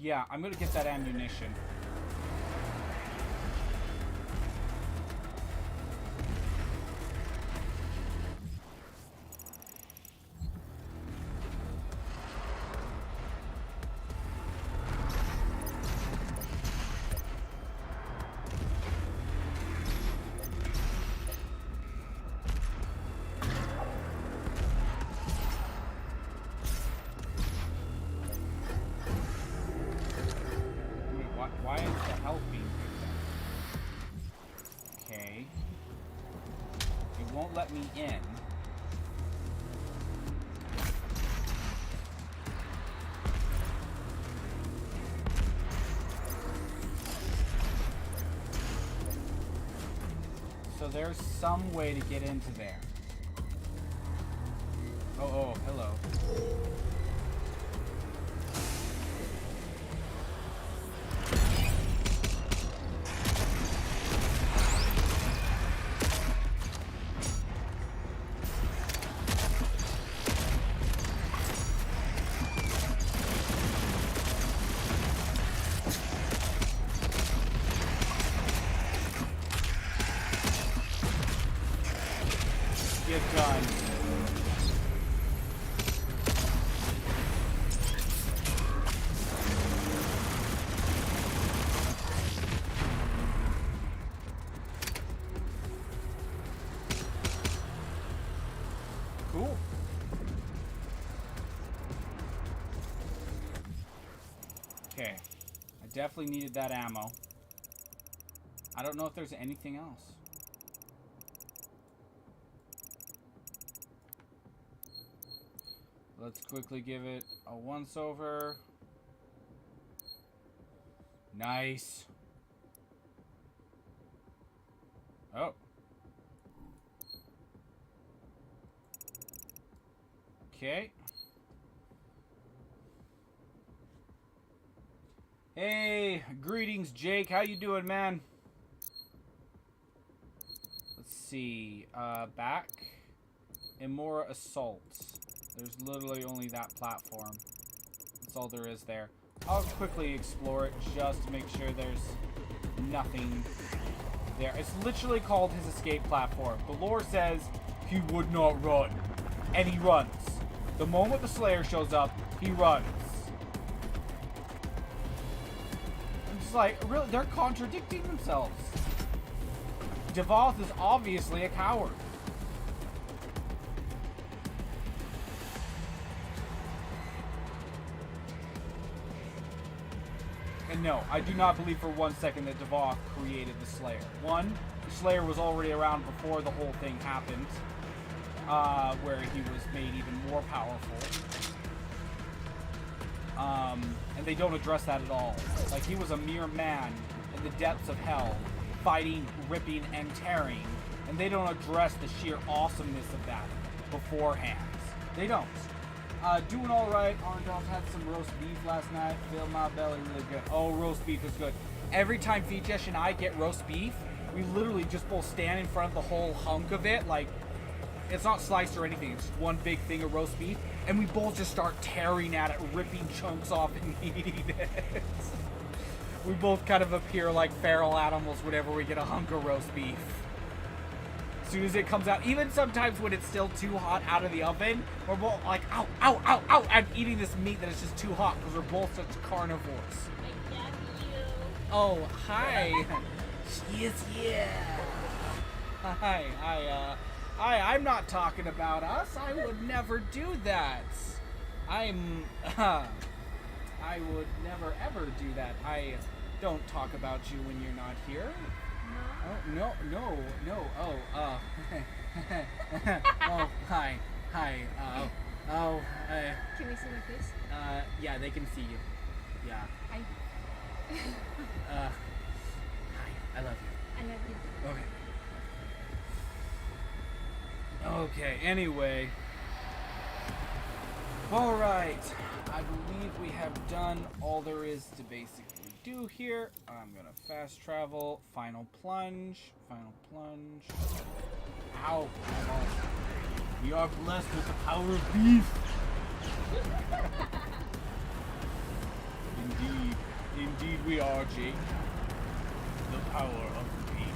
Yeah, I'm gonna get that ammunition. Why is the health being picked up? Okay. It won't let me in. So there's some way to get into there. Oh, hello. definitely needed that ammo. I don't know if there's anything else. Let's quickly give it a once-over. Nice. Oh. Okay. Hey, greetings, Jake. How you doing, man? Let's see. Back. Imora Assaults. There's literally only that platform. That's all there is there. I'll quickly explore it just to make sure there's nothing there. It's literally called his escape platform. The lore says he would not run. And he runs. The moment the Slayer shows up, he runs. I'm just like, really, they're contradicting themselves. Devoth is obviously a coward. And no, I do not believe for 1 second that Devoth created the Slayer. One, the Slayer was already around before the whole thing happened, where he was made even more powerful. And they don't address that at all. Like, he was a mere man in the depths of hell, fighting, ripping, and tearing, and they don't address the sheer awesomeness of that beforehand. They don't. Doing alright. Arendelft had some roast beef last night. Filled my belly really good. Oh, roast beef is good. Every time Feechesh and I get roast beef, we literally just both stand in front of the whole hunk of it. Like, it's not sliced or anything. It's just one big thing of roast beef. And we both just start tearing at it, ripping chunks off and eating it. We both kind of appear like feral animals whenever we get a hunk of roast beef. As soon as it comes out, even sometimes when it's still too hot out of the oven, we're both like, ow, ow, ow, ow, and eating this meat that is just too hot because we're both such carnivores. I love you. Oh, hi. Yes, yeah. Hi, I'm not talking about us. I would never do that. I would never ever do that. I don't talk about you when you're not here. Oh, no. Oh, oh, hi. Can we see my face? Yeah, they can see you. Yeah. Hi. Hi, I love you. I love you. Okay. Okay, anyway. Alright. I believe we have done all there is to basically do here. I'm gonna fast travel. Final plunge. Ow. We are blessed with the power of beef. Indeed we are, Jake. The power of the beef.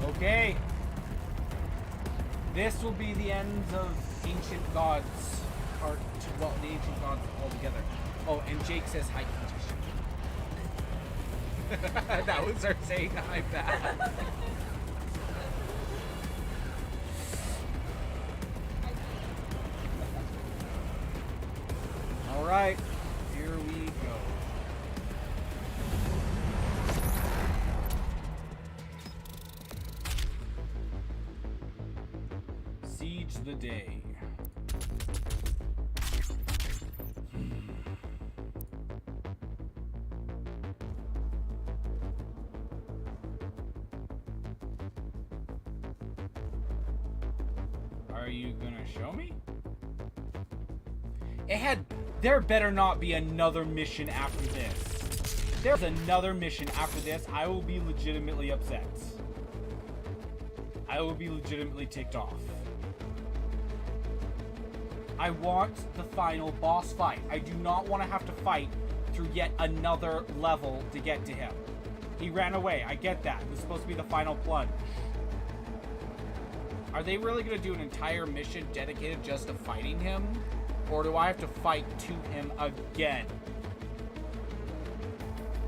Okay. This will be the end of Ancient Gods Part 2. Well, the Ancient Gods altogether. Oh, and Jake says hi, Feechesh. That was her saying hi back. Alright. Here we go. Siege the day. Are you gonna show me? There better not be another mission after this. If there's another mission after this, I will be legitimately upset. I will be legitimately ticked off. I want the final boss fight. I do not want to have to fight through yet another level to get to him. He ran away. I get that. It was supposed to be the final plunge. Are they really going to do an entire mission dedicated just to fighting him? Or do I have to fight to him again?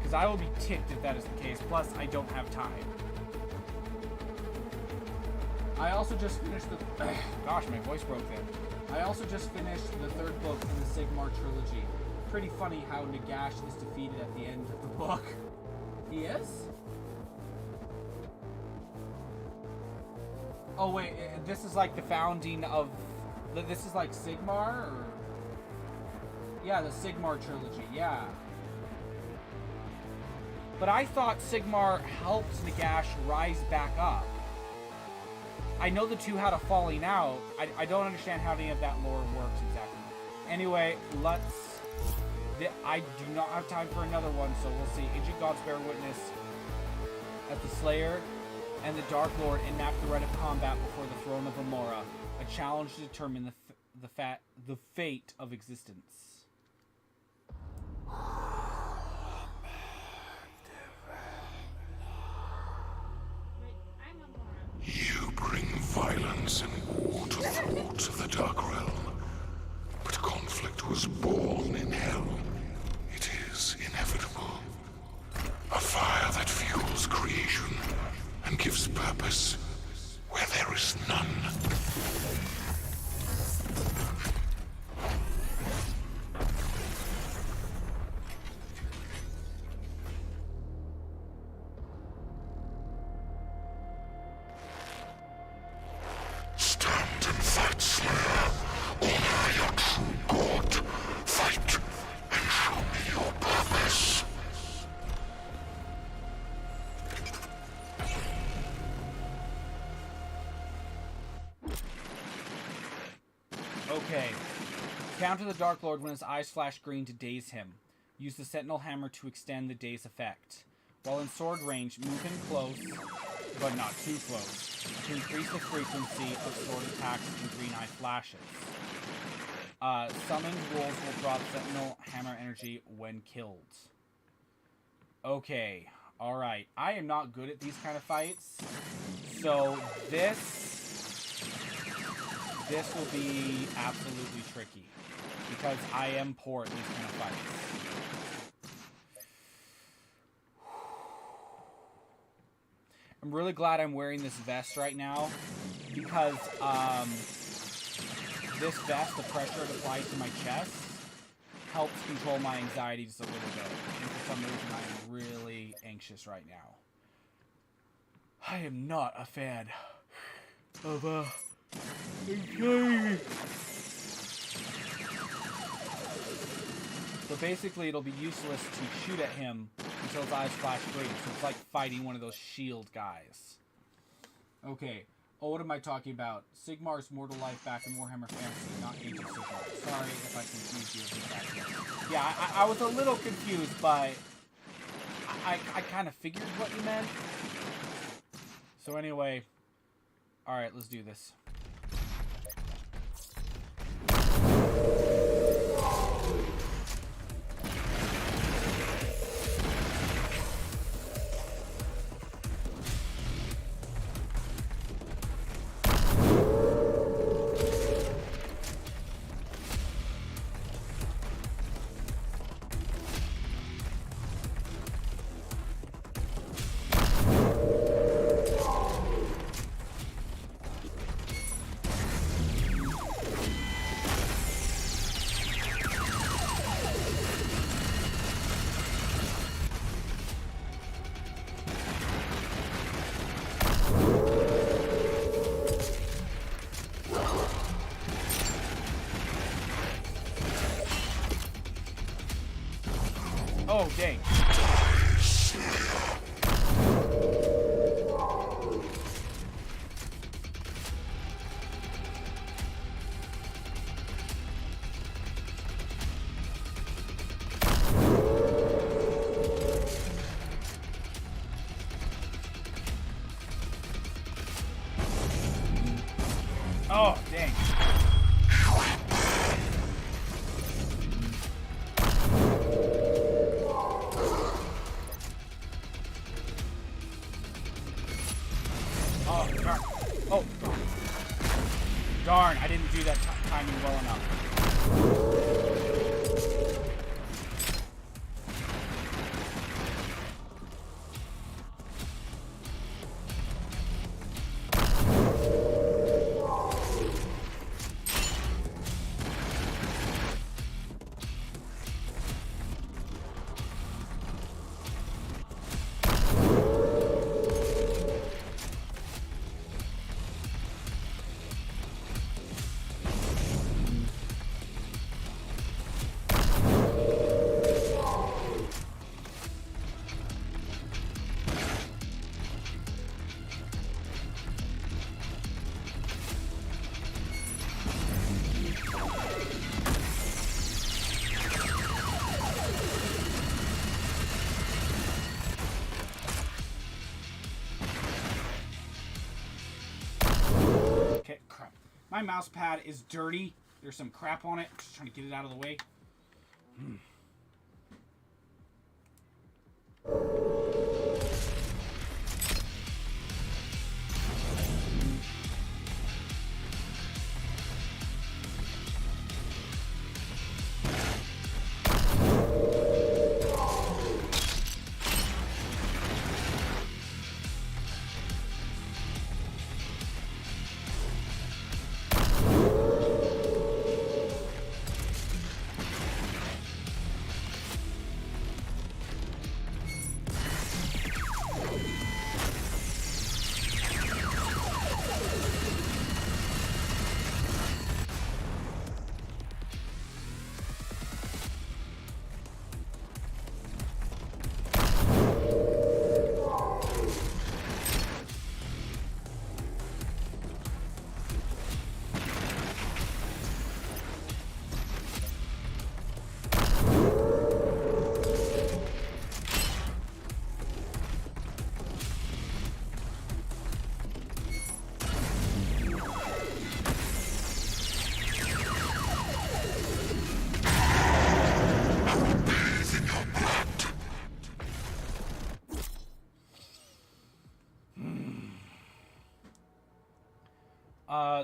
Because I will be ticked if that is the case. Plus, I don't have time. I also just finished the... Gosh, my voice broke there. I also just finished the third book in the Sigmar trilogy. Pretty funny how Nagash is defeated at the end of the book. He is? Oh wait, this is like the founding of... This is like Sigmar? Or... Yeah, the Sigmar trilogy, yeah. But I thought Sigmar helped Nagash rise back up. I know the two had a falling out. I don't understand how any of that lore works exactly. Anyway, let's... I do not have time for another one, so we'll see. Ancient Gods bear witness as the Slayer and the Dark Lord enact the rite of combat before the throne of Amora, a challenge to determine the fate of existence. Wait, I'm Amora. You bring violence and war to the thoughts of the Dark Realm. But conflict was born in hell. It is inevitable. A fire that fuels creation and gives purpose where there is none. Stand and fight, Slayer. Honor your true God. Fight and show me your purpose. Okay. Counter the Dark Lord when his eyes flash green to daze him. Use the Sentinel Hammer to extend the daze effect. While in sword range, move in close, but not too close, to increase the frequency of sword attacks and green eye flashes. Summoned wolves will drop Sentinel Hammer energy when killed. Okay, alright. I am not good at these kind of fights, so this will be absolutely tricky, because I am poor at these kind of fights. I'm really glad I'm wearing this vest right now, because this vest, the pressure it applies to my chest, helps control my anxiety just a little bit. And for some reason, I am really anxious right now. I am not a fan of anxiety. So basically, it'll be useless to shoot at him until his eyes flash green. So it's like fighting one of those shield guys. Okay. Oh, what am I talking about? Sigmar's Mortal Life back in Warhammer Fantasy, not Age of Sigmar. Sorry if I confused you with that. Yeah, I was a little confused, but I kind of figured what you meant. So anyway, alright, let's do this. Oh, dang. Oh, dang. My mouse pad is dirty. There's some crap on it. I'm just trying to get it out of the way.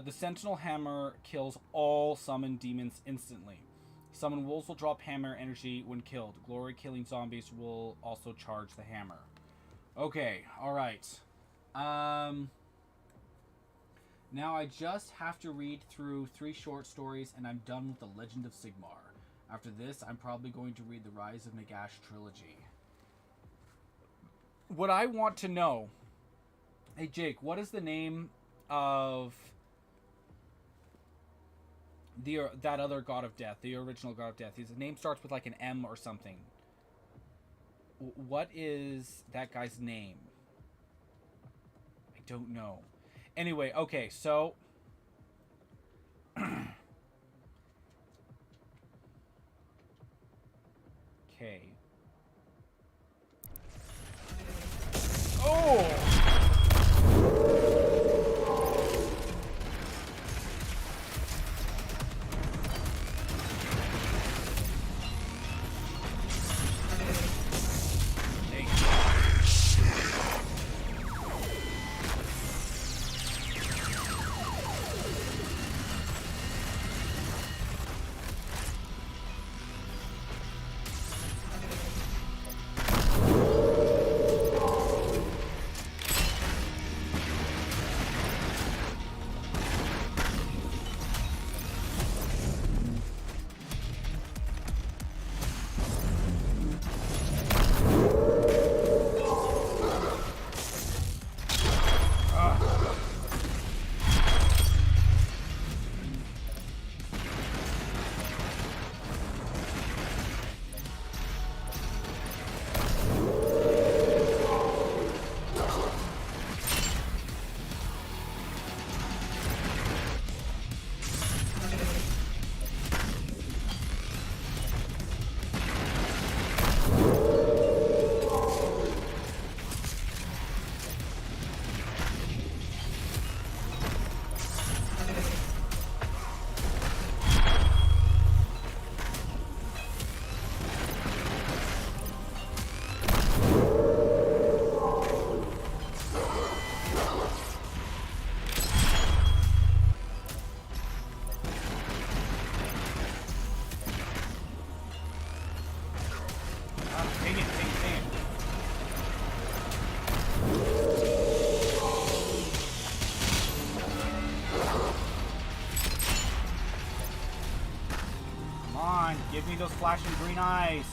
The Sentinel Hammer kills all summoned demons instantly. Summoned wolves will drop hammer energy when killed. Glory killing zombies will also charge the hammer. Okay, alright. Now I just have to read through 3 short stories and I'm done with the Legend of Sigmar. After this, I'm probably going to read the Rise of Nagash trilogy. What I want to know... Hey Jake, what is the name of... that other god of death, the original god of death? His name starts with like an M or something. What is that guy's name? I don't know. Anyway, okay, so... okay. Oh! Give me those flashing green eyes.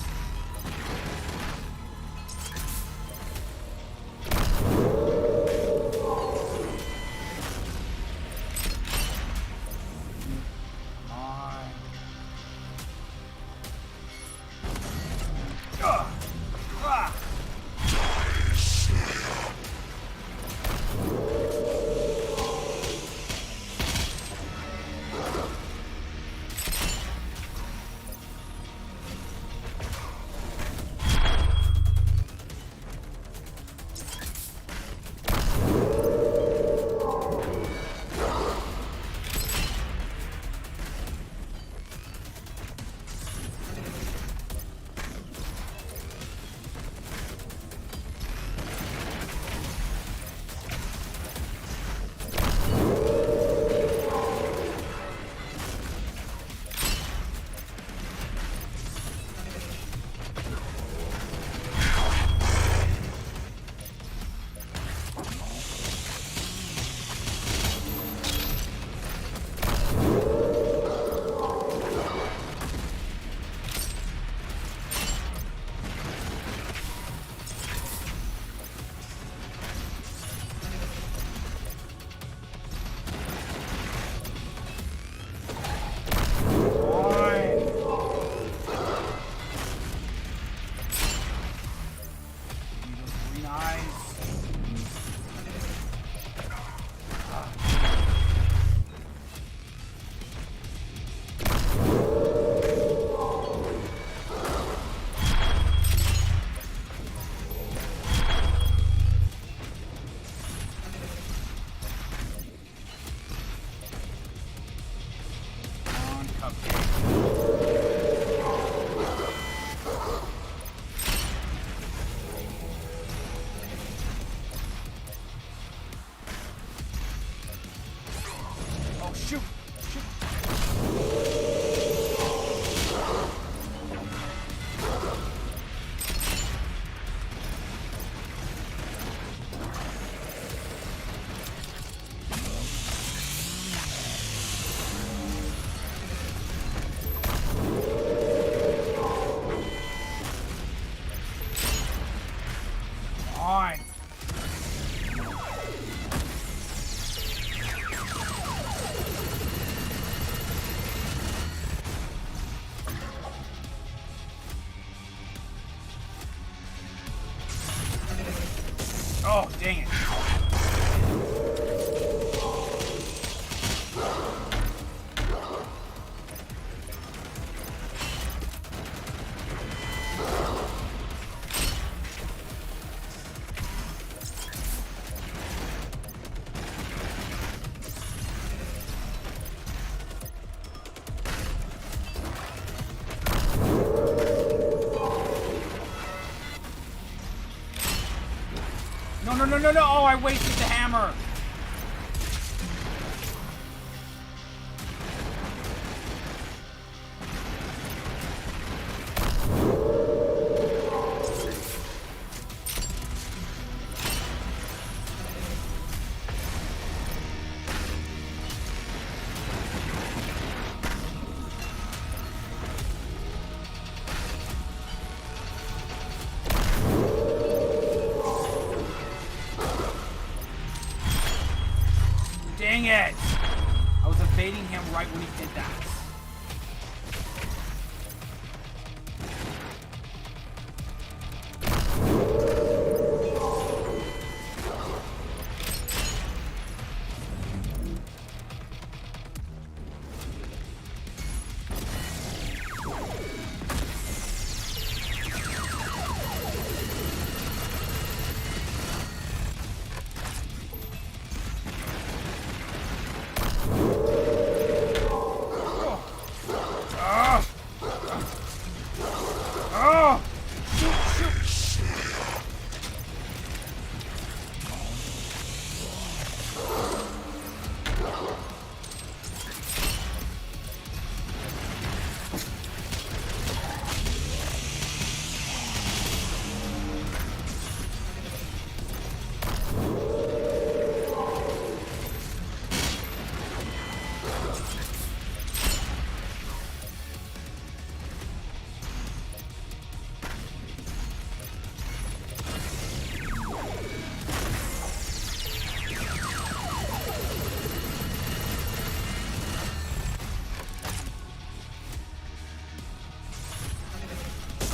Oh, dang it. No, no, no, no, no! Oh, I wasted the hammer! Dang it! I was evading him right when he did that. Oh! Shoot, shoot!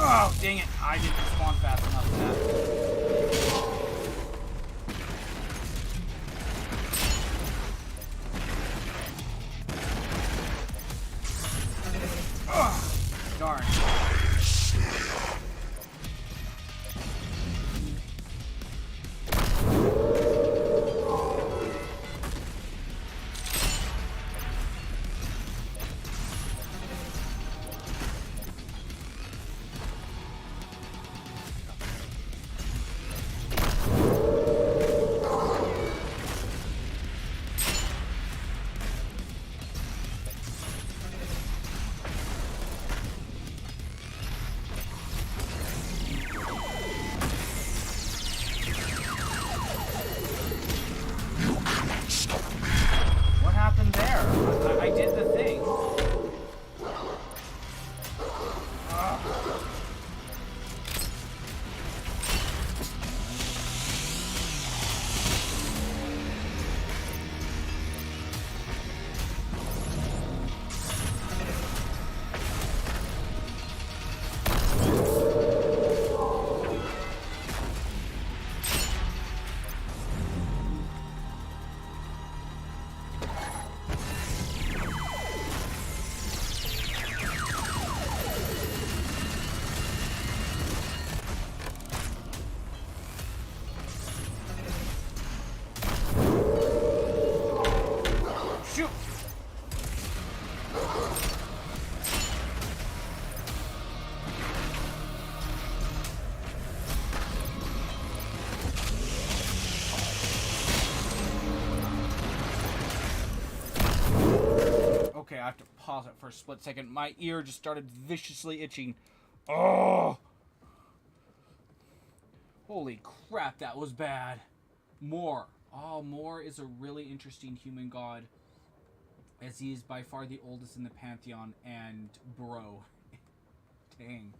Oh, dang it. I didn't respond fast enough to that. Ugh, darn. What happened there? I did the thing. Shoot! Okay, I have to pause it for a split second. My ear just started viciously itching. Oh! Holy crap, that was bad. Mor. Oh, Mor is a really interesting human god, as he is by far the oldest in the pantheon, and bro. Dang.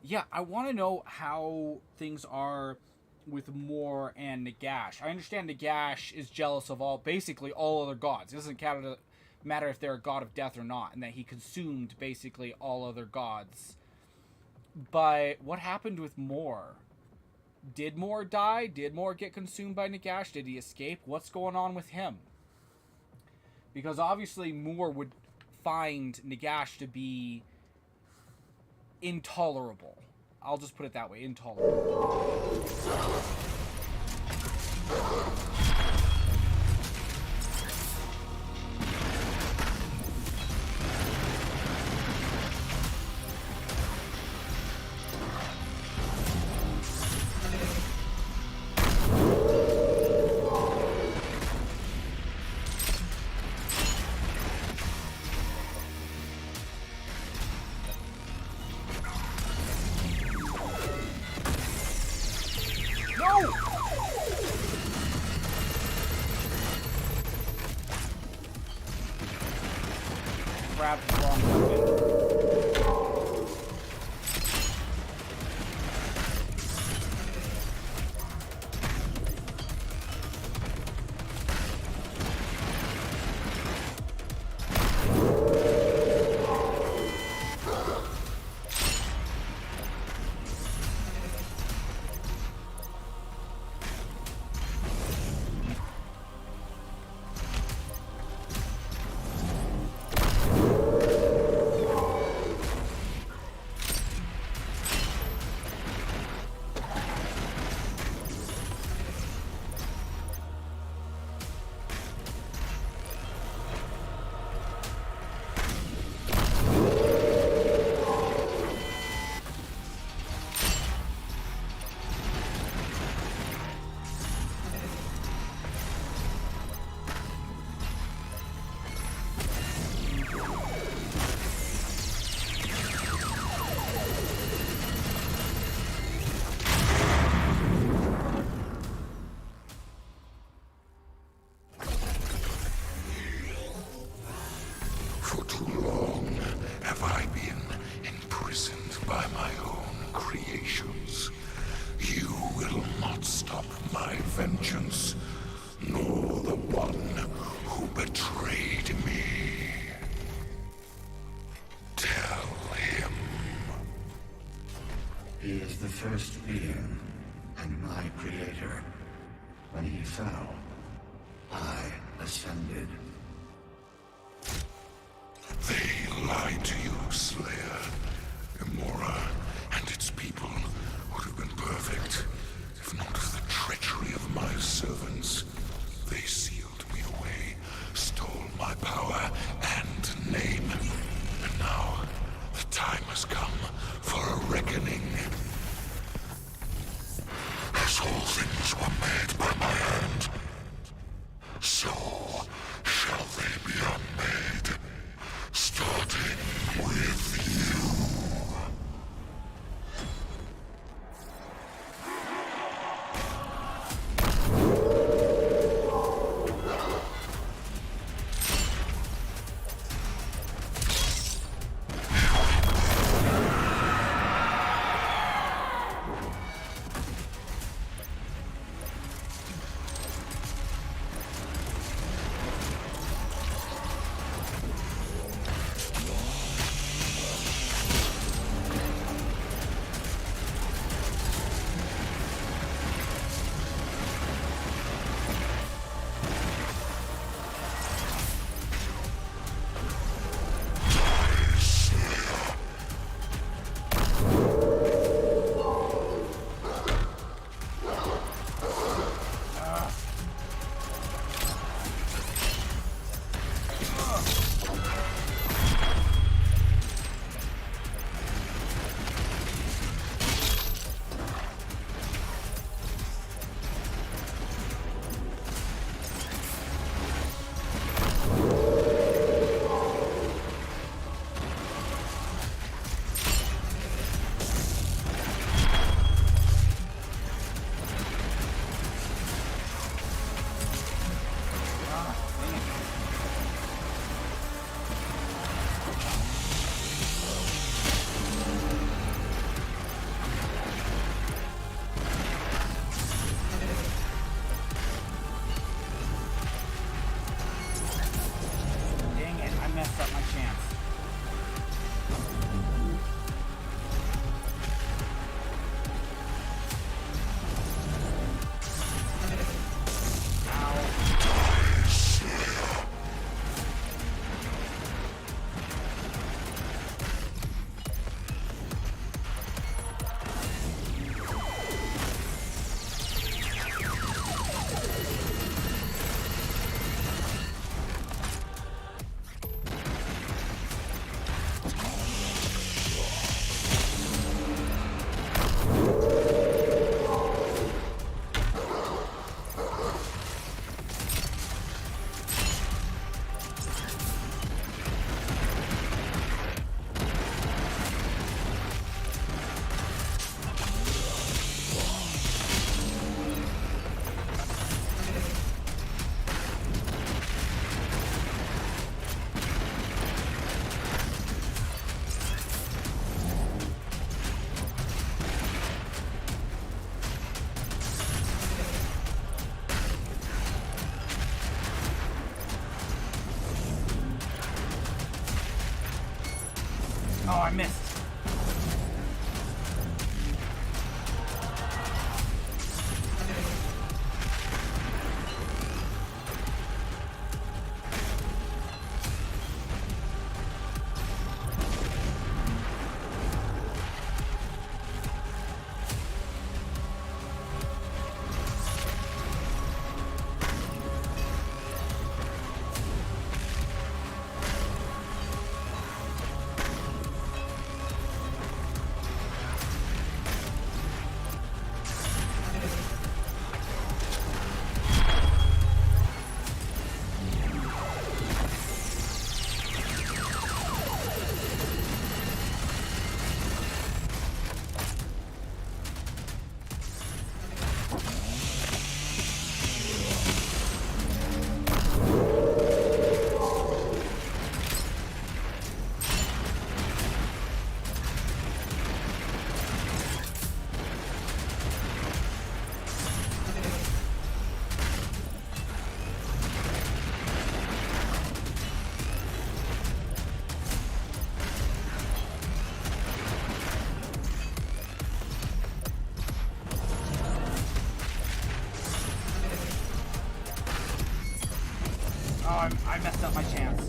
Yeah, I want to know how things are with Mor and Nagash. I understand Nagash is jealous of basically all other gods. It doesn't matter if they're a god of death or not, and that he consumed basically all other gods. But what happened with Mor? Did Moore die? Did Moore get consumed by Nagash? Did he escape? What's going on with him? Because obviously Moore would find Nagash to be intolerable. I'll just put it that way, intolerable. Grabbed the wrong weapon. For too long have I been imprisoned by my own creations. You will not stop my vengeance, nor the one who betrayed me. Tell him. He is the first being, and my creator. When he fell, I ascended. They lied to you, Slayer. Imora and its people would have been perfect, if not for the treachery of my servants. They sealed me away, stole my power and name. And now, the time has come for a reckoning. As all things were made by my hand, so shall they be unmade. Starting with you. Oh, I missed. Oh, I messed up my chance.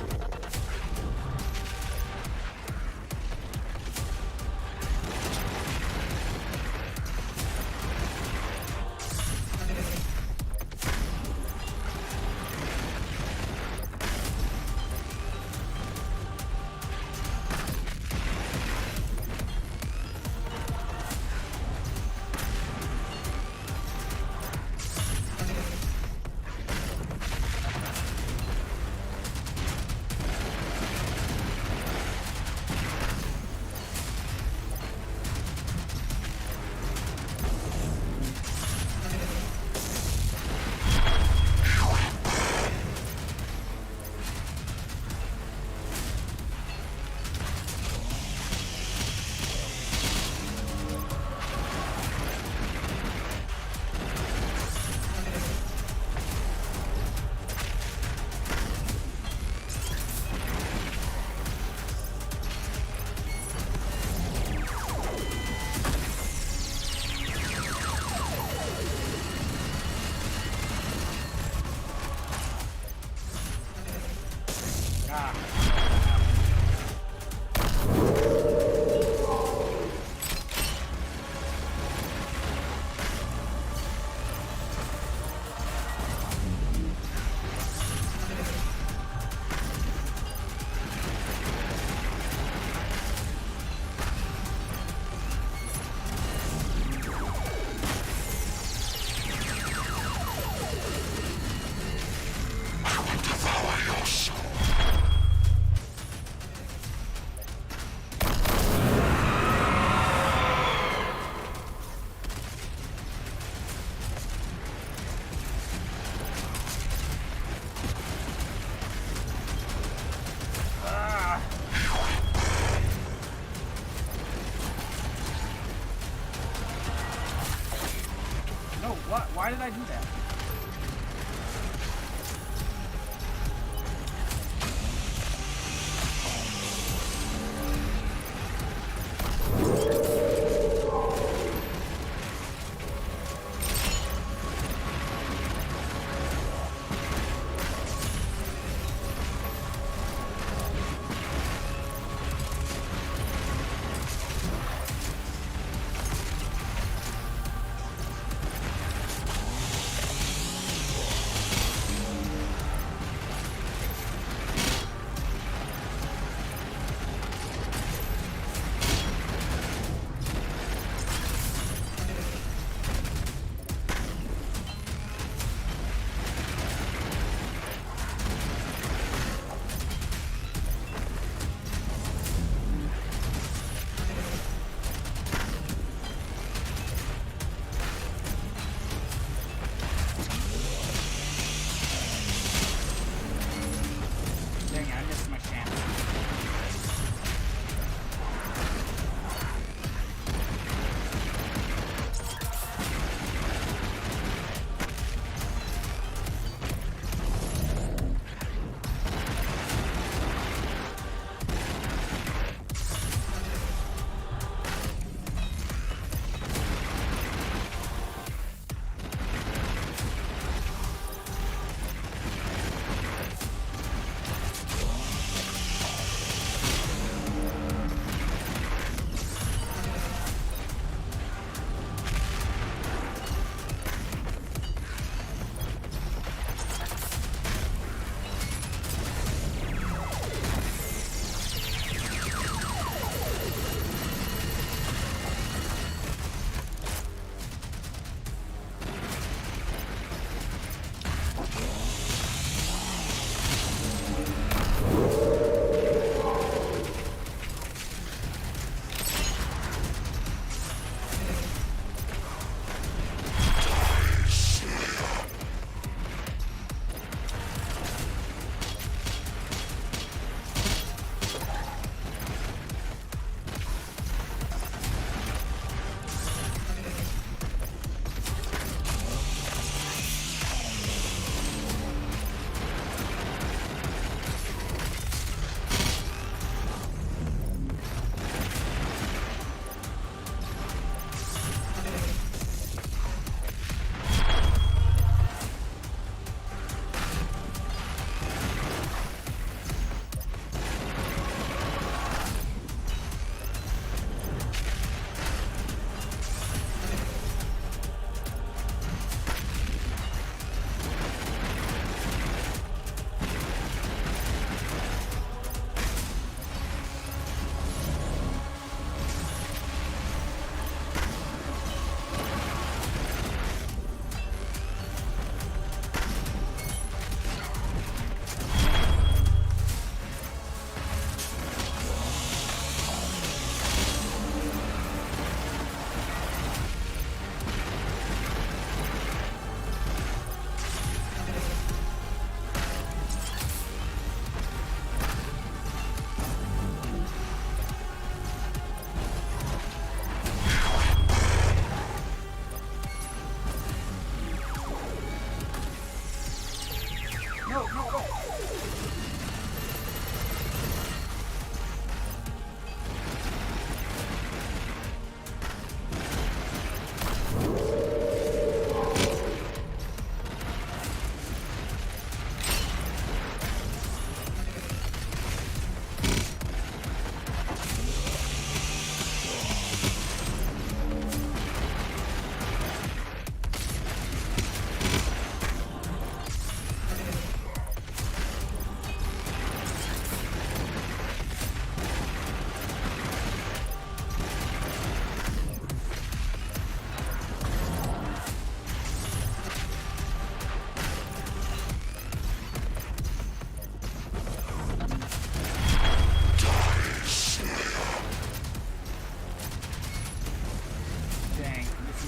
Why did I do that?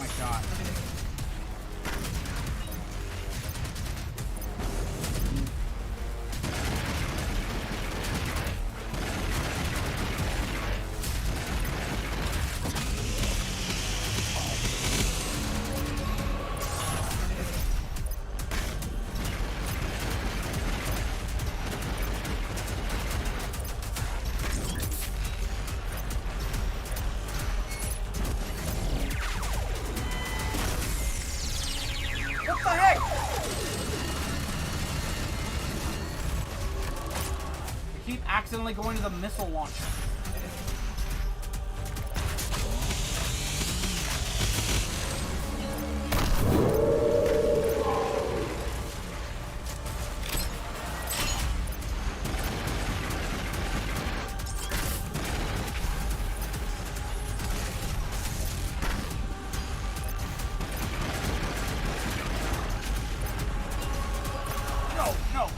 my shot. What the heck? I keep accidentally going to the missile launcher. No, no.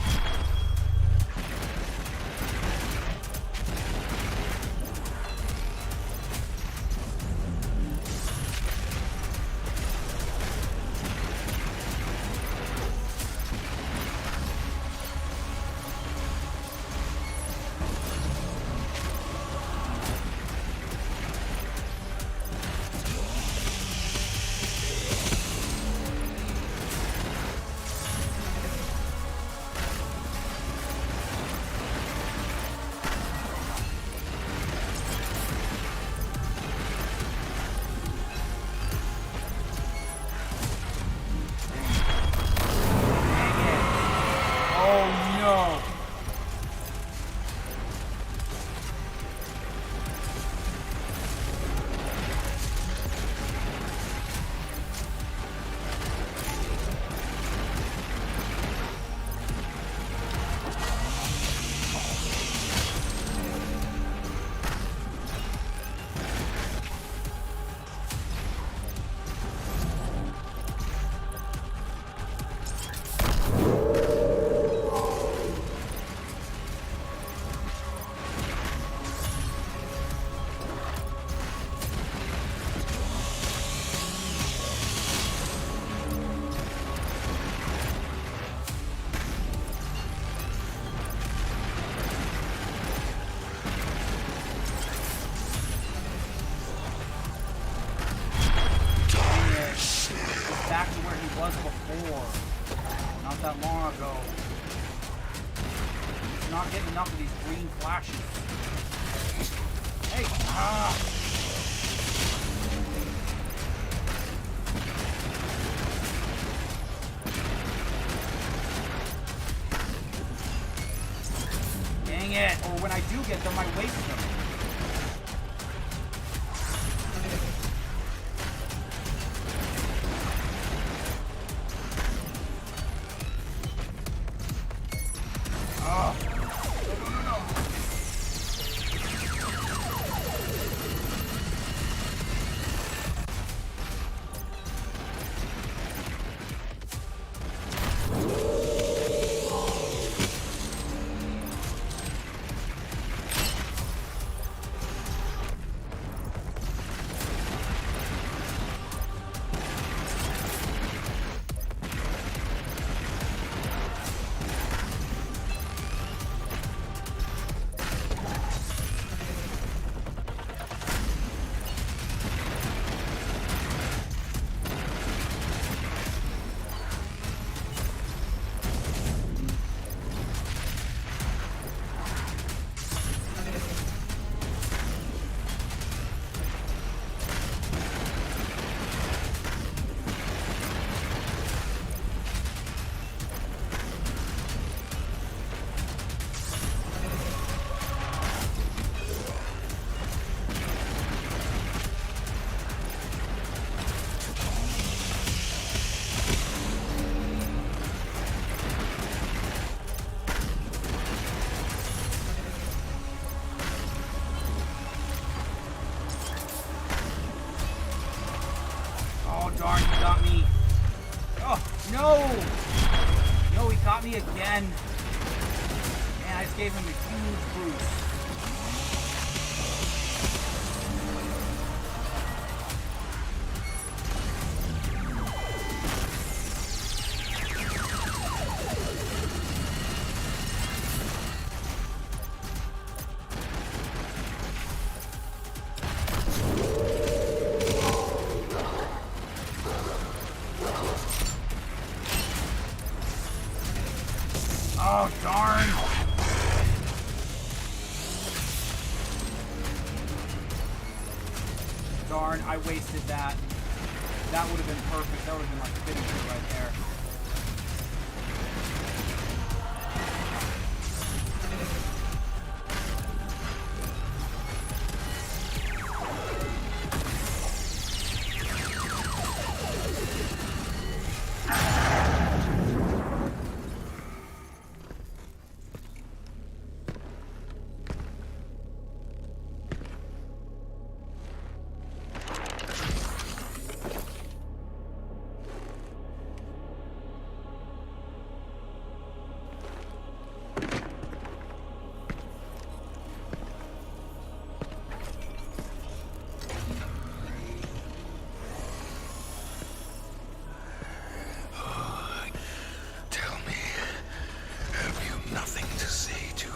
Oh no. Back to where he was before. Not that long ago. He's not getting enough of these green flashes. Hey! Ah! Dang it! Or when I do get them, I waste them. Darn, he got me. Oh, no! No, he caught me again. Man, I just gave him a huge boost. Darn, I wasted that. That would have been perfect. That would have been like finisher right there. Tell me, have you nothing to say to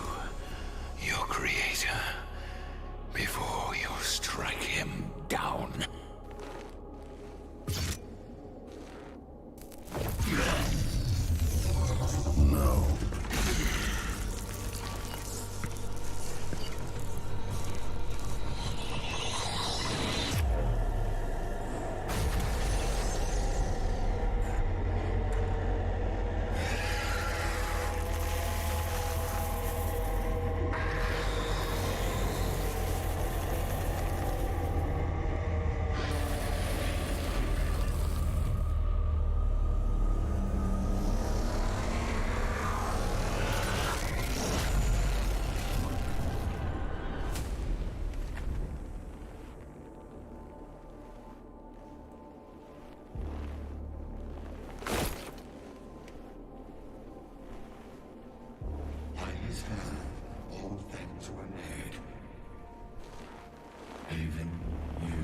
your creator before you strike him down? No. By his hand, all things were made. Even you.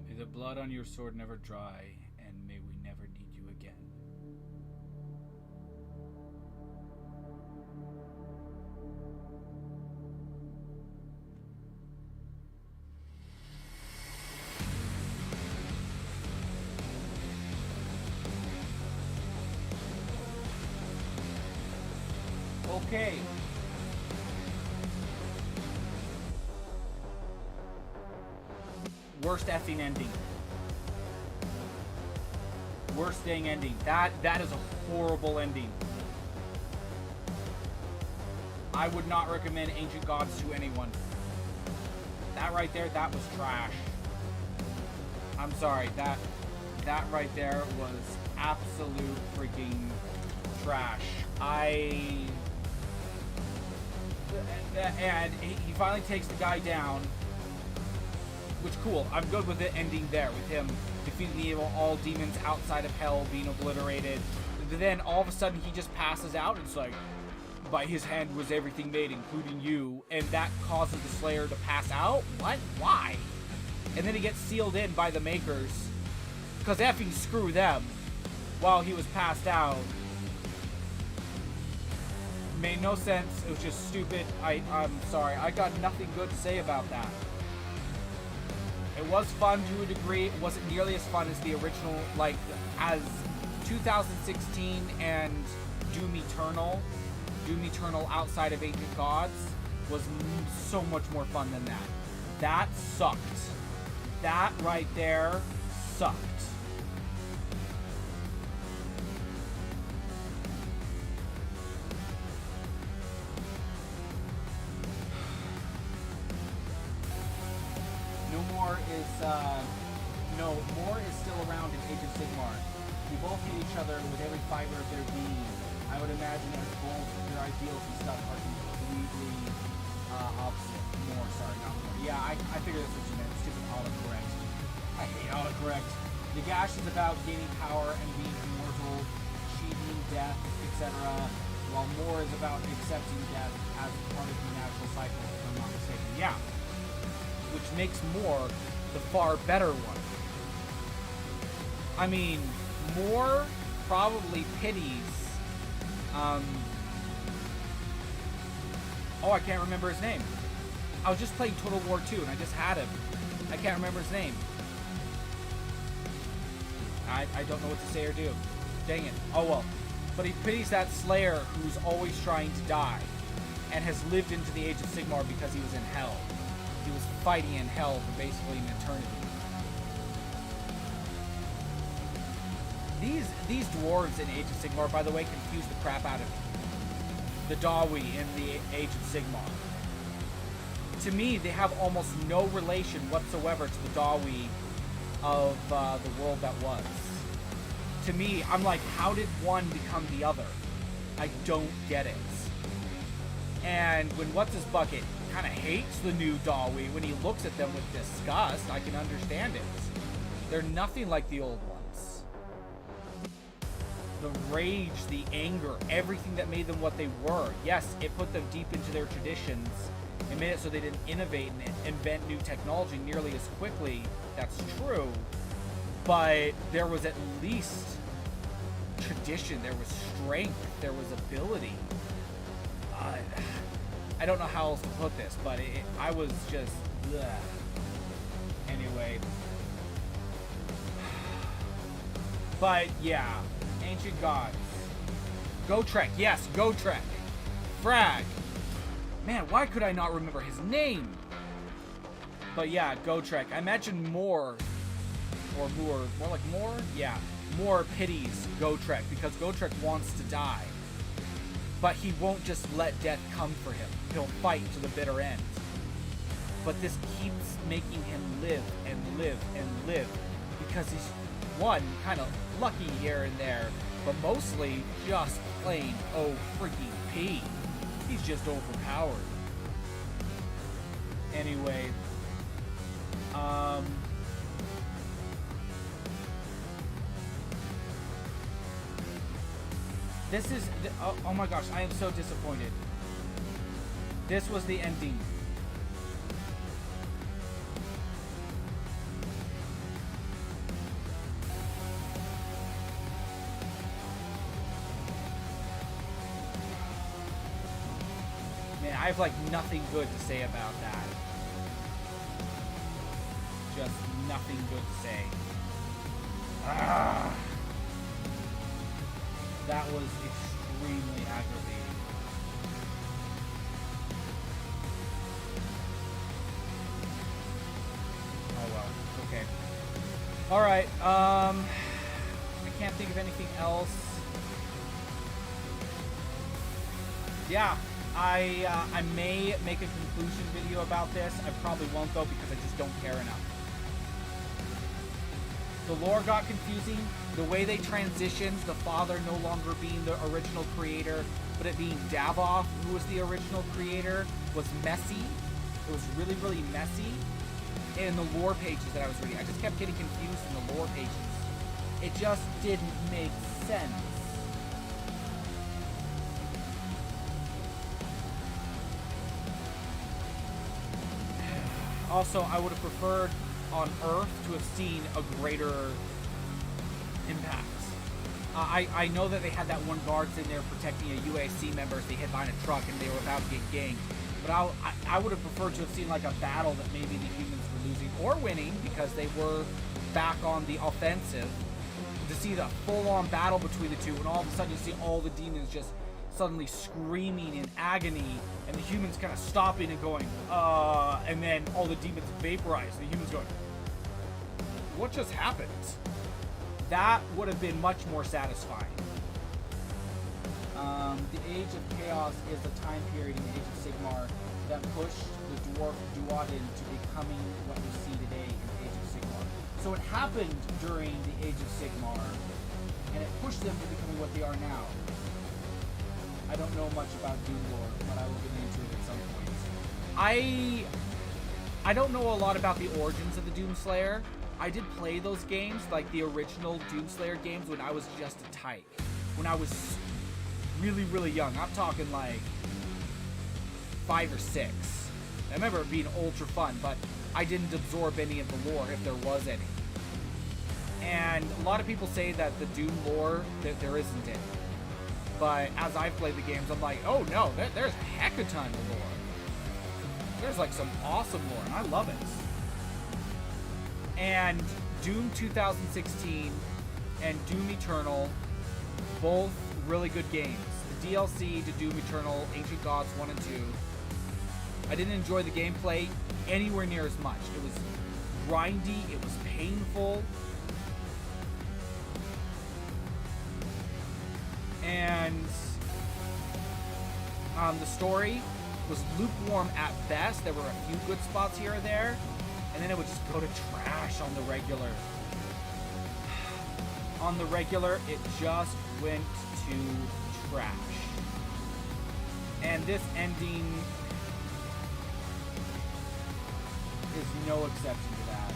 May the blood on your sword never dry, and may we never need you again. Okay. Worst effing ending. Worst dang ending. That is a horrible ending. I would not recommend Ancient Gods to anyone. That right there, that was trash. I'm sorry, that right there was absolute freaking trash. And he finally takes the guy down. Which, cool, I'm good with it ending there, with him defeating the evil, all demons outside of hell being obliterated. Then all of a sudden he just passes out. It's like, by his hand was everything made, including you, and that causes the Slayer to pass out? What? Why? And then he gets sealed in by the Makers, because effing screw them, while he was passed out. Made no sense. It was just stupid. I'm sorry. I got nothing good to say about that. It was fun to a degree. It wasn't nearly as fun as the original, like, as 2016 and Doom Eternal. Doom Eternal outside of Ancient Gods was so much more fun than that. That sucked. That right there sucked. More is still around in Age of Sigmar. You both hate each other with every fiber of their being. I would imagine that both your ideals and stuff are completely opposite. More, sorry, not more. Yeah, I figured that's what you meant. Stupid autocorrect. I hate autocorrect. Nagash is about gaining power and being immortal, achieving death, etc., while More is about accepting death as part of the natural cycle, if I'm not mistaken. Yeah. Which makes More the far better one. I mean, More probably pities, oh, I can't remember his name. I was just playing Total War 2 and I just had him. I can't remember his name. I don't know what to say or do. Dang it. Oh well. But he pities that Slayer who's always trying to die and has lived into the Age of Sigmar because he was in hell. He was fighting in hell for basically an eternity. These dwarves in Age of Sigmar, by the way, confuse the crap out of me. The Dawi in the Age of Sigmar. To me, they have almost no relation whatsoever to the Dawi of the world that was. To me, I'm like, how did one become the other? I don't get it. And when What's-His-Bucket kind of hates the new Dawi, when he looks at them with disgust, I can understand it. They're nothing like the old ones. The rage, the anger, everything that made them what they were. Yes, it put them deep into their traditions. It made it so they didn't innovate and invent new technology nearly as quickly. That's true. But there was at least tradition. There was strength. There was ability. I don't know how else to put this, but I was just... Bleh. Anyway. But, yeah. Ancient Gods. Gotrek. Yes, Gotrek. Frag. Man, why could I not remember his name? But yeah, Gotrek. I imagine More like More? Yeah. More pities Gotrek because Gotrek wants to die. But he won't just let death come for him. He'll fight to the bitter end. But this keeps making him live and live and live because he's, one, kind of lucky here and there, but mostly just plain oh freaking P. He's just overpowered. Anyway, this is oh my gosh, I am so disappointed. This was the ending. Man, I have like nothing good to say about that. Just nothing good to say. Ah. That was extremely aggravating. Oh well, okay. Alright, I can't think of anything else. Yeah, I may make a conclusion video about this. I probably won't though because I just don't care enough. The lore got confusing. The way they transitioned, the father no longer being the original creator, but it being Davoth who was the original creator, was messy. It was really, really messy. In the lore pages that I was reading, I just kept getting confused in the lore pages. It just didn't make sense. Also, I would have preferred on Earth to have seen a greater impact. I know that they had that one guard sitting there protecting a UAC member as they hid behind a truck and they were about to get ganked. But I would have preferred to have seen like a battle that maybe the humans were losing or winning because they were back on the offensive. To see the full-on battle between the two, and all of a sudden you see all the demons just suddenly screaming in agony, and the humans kind of stopping and going, and then all the demons vaporize, and the humans going, what just happened? That would have been much more satisfying. The Age of Chaos is a time period in the Age of Sigmar that pushed the dwarf Duodin to becoming what we see today in the Age of Sigmar. So it happened during the Age of Sigmar, and it pushed them to becoming what they are now. I don't know much about Doom lore, but I will get into it at some point. I don't know a lot about the origins of the Doomslayer. I did play those games, like the original Doomslayer games, when I was just a tyke. When I was really, really young. I'm talking like 5 or 6. I remember it being ultra fun, but I didn't absorb any of the lore, if there was any. And a lot of people say that the Doom lore, that there isn't any. But as I've played the games, I'm like, oh no, there's a heck of a ton of lore. There's like some awesome lore, and I love it. And Doom 2016 and Doom Eternal, both really good games. The DLC to Doom Eternal, Ancient Gods 1 and 2, I didn't enjoy the gameplay anywhere near as much. It was grindy, it was painful, and the story was lukewarm at best. There were a few good spots here or there, and then it would just go to trash on the regular. On the regular, it just went to trash. And this ending is no exception to that.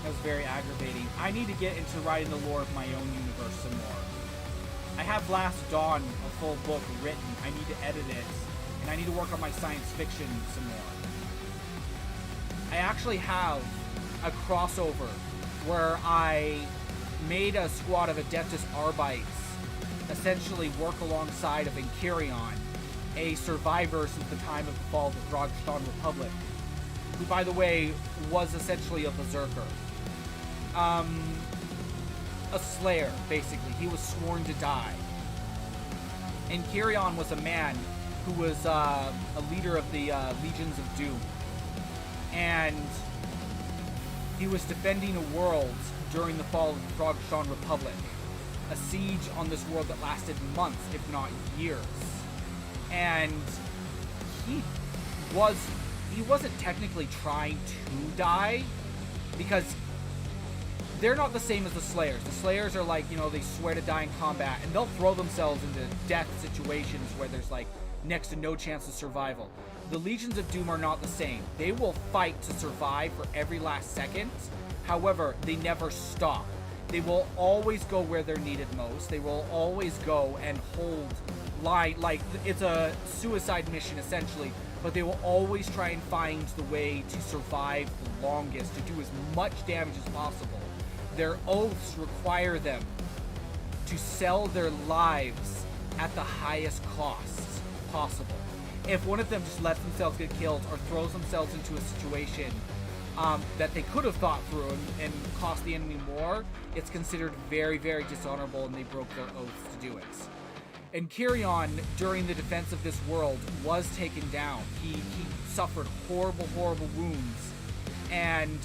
That was very aggravating. I need to get into writing the lore of my own universe some more. I have Last Dawn, a full book written. I need to edit it, and I need to work on my science fiction some more. I actually have a crossover where I made a squad of Adeptus Arbites essentially work alongside of Enchirion, a survivor since the time of the fall of the Drogston Republic, who, by the way, was essentially a berserker. A slayer, basically. He was sworn to die. And Enchirion was a man who was a leader of the Legions of Doom. And he was defending a world during the fall of the Drogston Republic. A siege on this world that lasted months, if not years. And he wasn't technically trying to die, because they're not the same as the Slayers. The Slayers are like, they swear to die in combat, and they'll throw themselves into death situations where there's like next to no chance of survival. The Legions of Doom are not the same. They will fight to survive for every last second. However, they never stop. They will always go where they're needed most. They will always go and hold line, like it's a suicide mission essentially, but they will always try and find the way to survive the longest, to do as much damage as possible. Their oaths require them to sell their lives at the highest costs possible. If one of them just lets themselves get killed or throws themselves into a situation that they could have thought through and cost the enemy more, it's considered very, very dishonorable, and they broke their oaths to do it. And Enchirion, during the defense of this world, was taken down. He suffered horrible, horrible wounds, and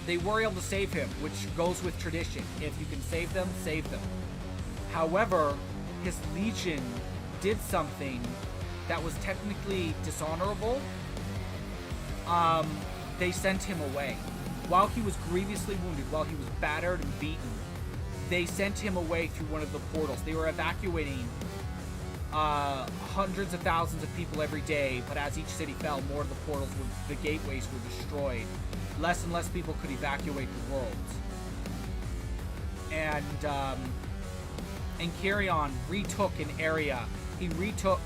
they were able to save him, which goes with tradition. If you can save them, save them. However, his legion did something that was technically dishonorable. They sent him away. While he was grievously wounded, while he was battered and beaten, they sent him away through one of the portals. They were evacuating hundreds of thousands of people every day, but as each city fell, more of the portals, the gateways were destroyed. Less and less people could evacuate the world. And Enchirion retook an area. He retook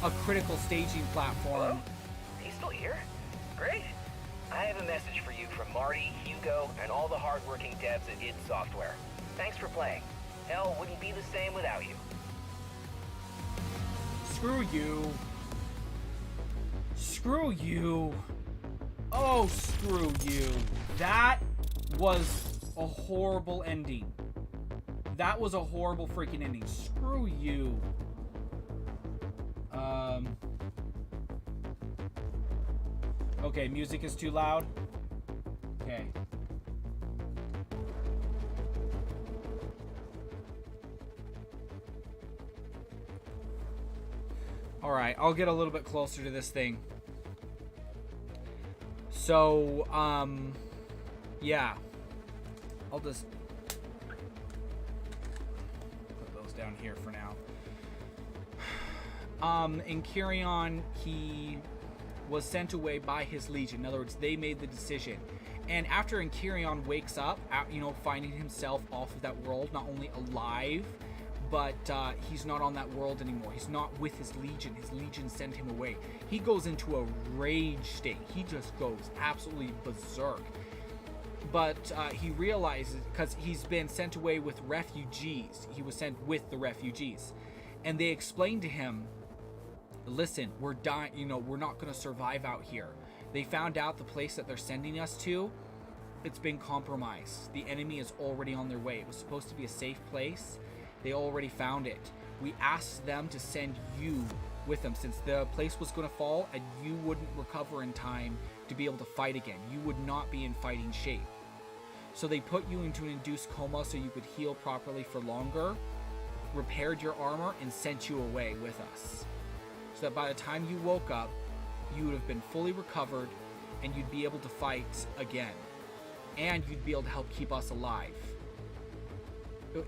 a critical staging platform. Hello? He's still here? Great. I have a message for you from Marty, Hugo, and all the hardworking devs at id Software. Thanks for playing. Hell wouldn't be the same without you. Screw you. Screw you. Oh, screw you. That was a horrible ending. That was a horrible freaking ending. Screw you. Okay, music is too loud. Okay. Alright, I'll get a little bit closer to this thing. So, yeah. I'll just put those down here for now. In Kyrion, he was sent away by his legion. In other words, they made the decision. And after Enchirion wakes up, finding himself off of that world, not only alive, but he's not on that world anymore. He's not with his legion. His legion sent him away. He goes into a rage state. He just goes absolutely berserk. But he realizes, because he's been sent away with refugees. He was sent with the refugees. And they explained to him, listen, we're dying, we're not going to survive out here. They found out the place that they're sending us to, it's been compromised. The enemy is already on their way. It was supposed to be a safe place. They already found it. We asked them to send you with them, since the place was going to fall and you wouldn't recover in time to be able to fight again. You would not be in fighting shape. So they put you into an induced coma so you could heal properly for longer, repaired your armor, and sent you away with us. So that by the time you woke up, you would have been fully recovered and you'd be able to fight again. And you'd be able to help keep us alive.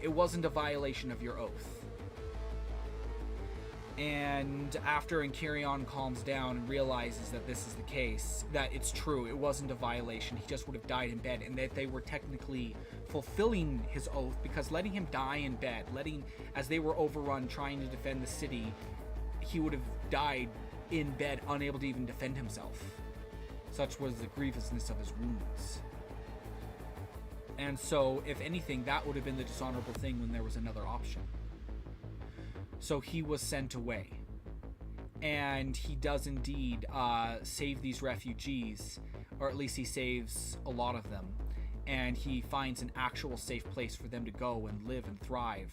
It wasn't a violation of your oath. And after Enchirion calms down and realizes that this is the case, that it's true, it wasn't a violation, he just would have died in bed, and that they were technically fulfilling his oath, because letting him die in bed, as they were overrun trying to defend the city, he would have died in bed, unable to even defend himself. Such was the grievousness of his wounds. And so, if anything, that would have been the dishonorable thing when there was another option. So he was sent away. And he does indeed save these refugees, or at least he saves a lot of them. And he finds an actual safe place for them to go and live and thrive.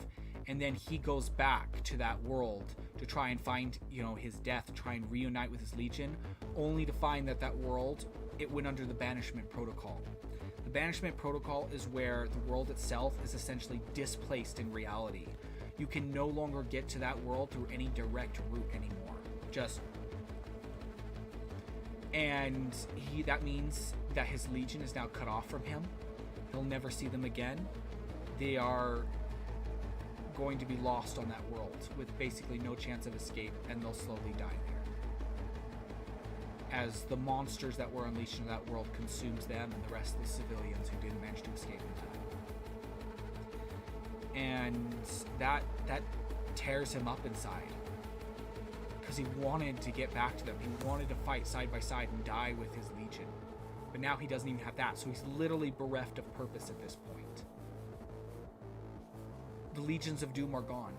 And then he goes back to that world to try and find, his death, try and reunite with his legion, only to find that world, it went under the banishment protocol. The banishment protocol is where the world itself is essentially displaced in reality. You can no longer get to that world through any direct route anymore. And that means that his legion is now cut off from him. He'll never see them again. They are going to be lost on that world with basically no chance of escape, and they'll slowly die there. As the monsters that were unleashed into that world consumes them and the rest of the civilians who didn't manage to escape in time. And that tears him up inside, because he wanted to get back to them. He wanted to fight side by side and die with his legion. But now he doesn't even have that, so he's literally bereft of purpose at this point. The legions of Doom are gone.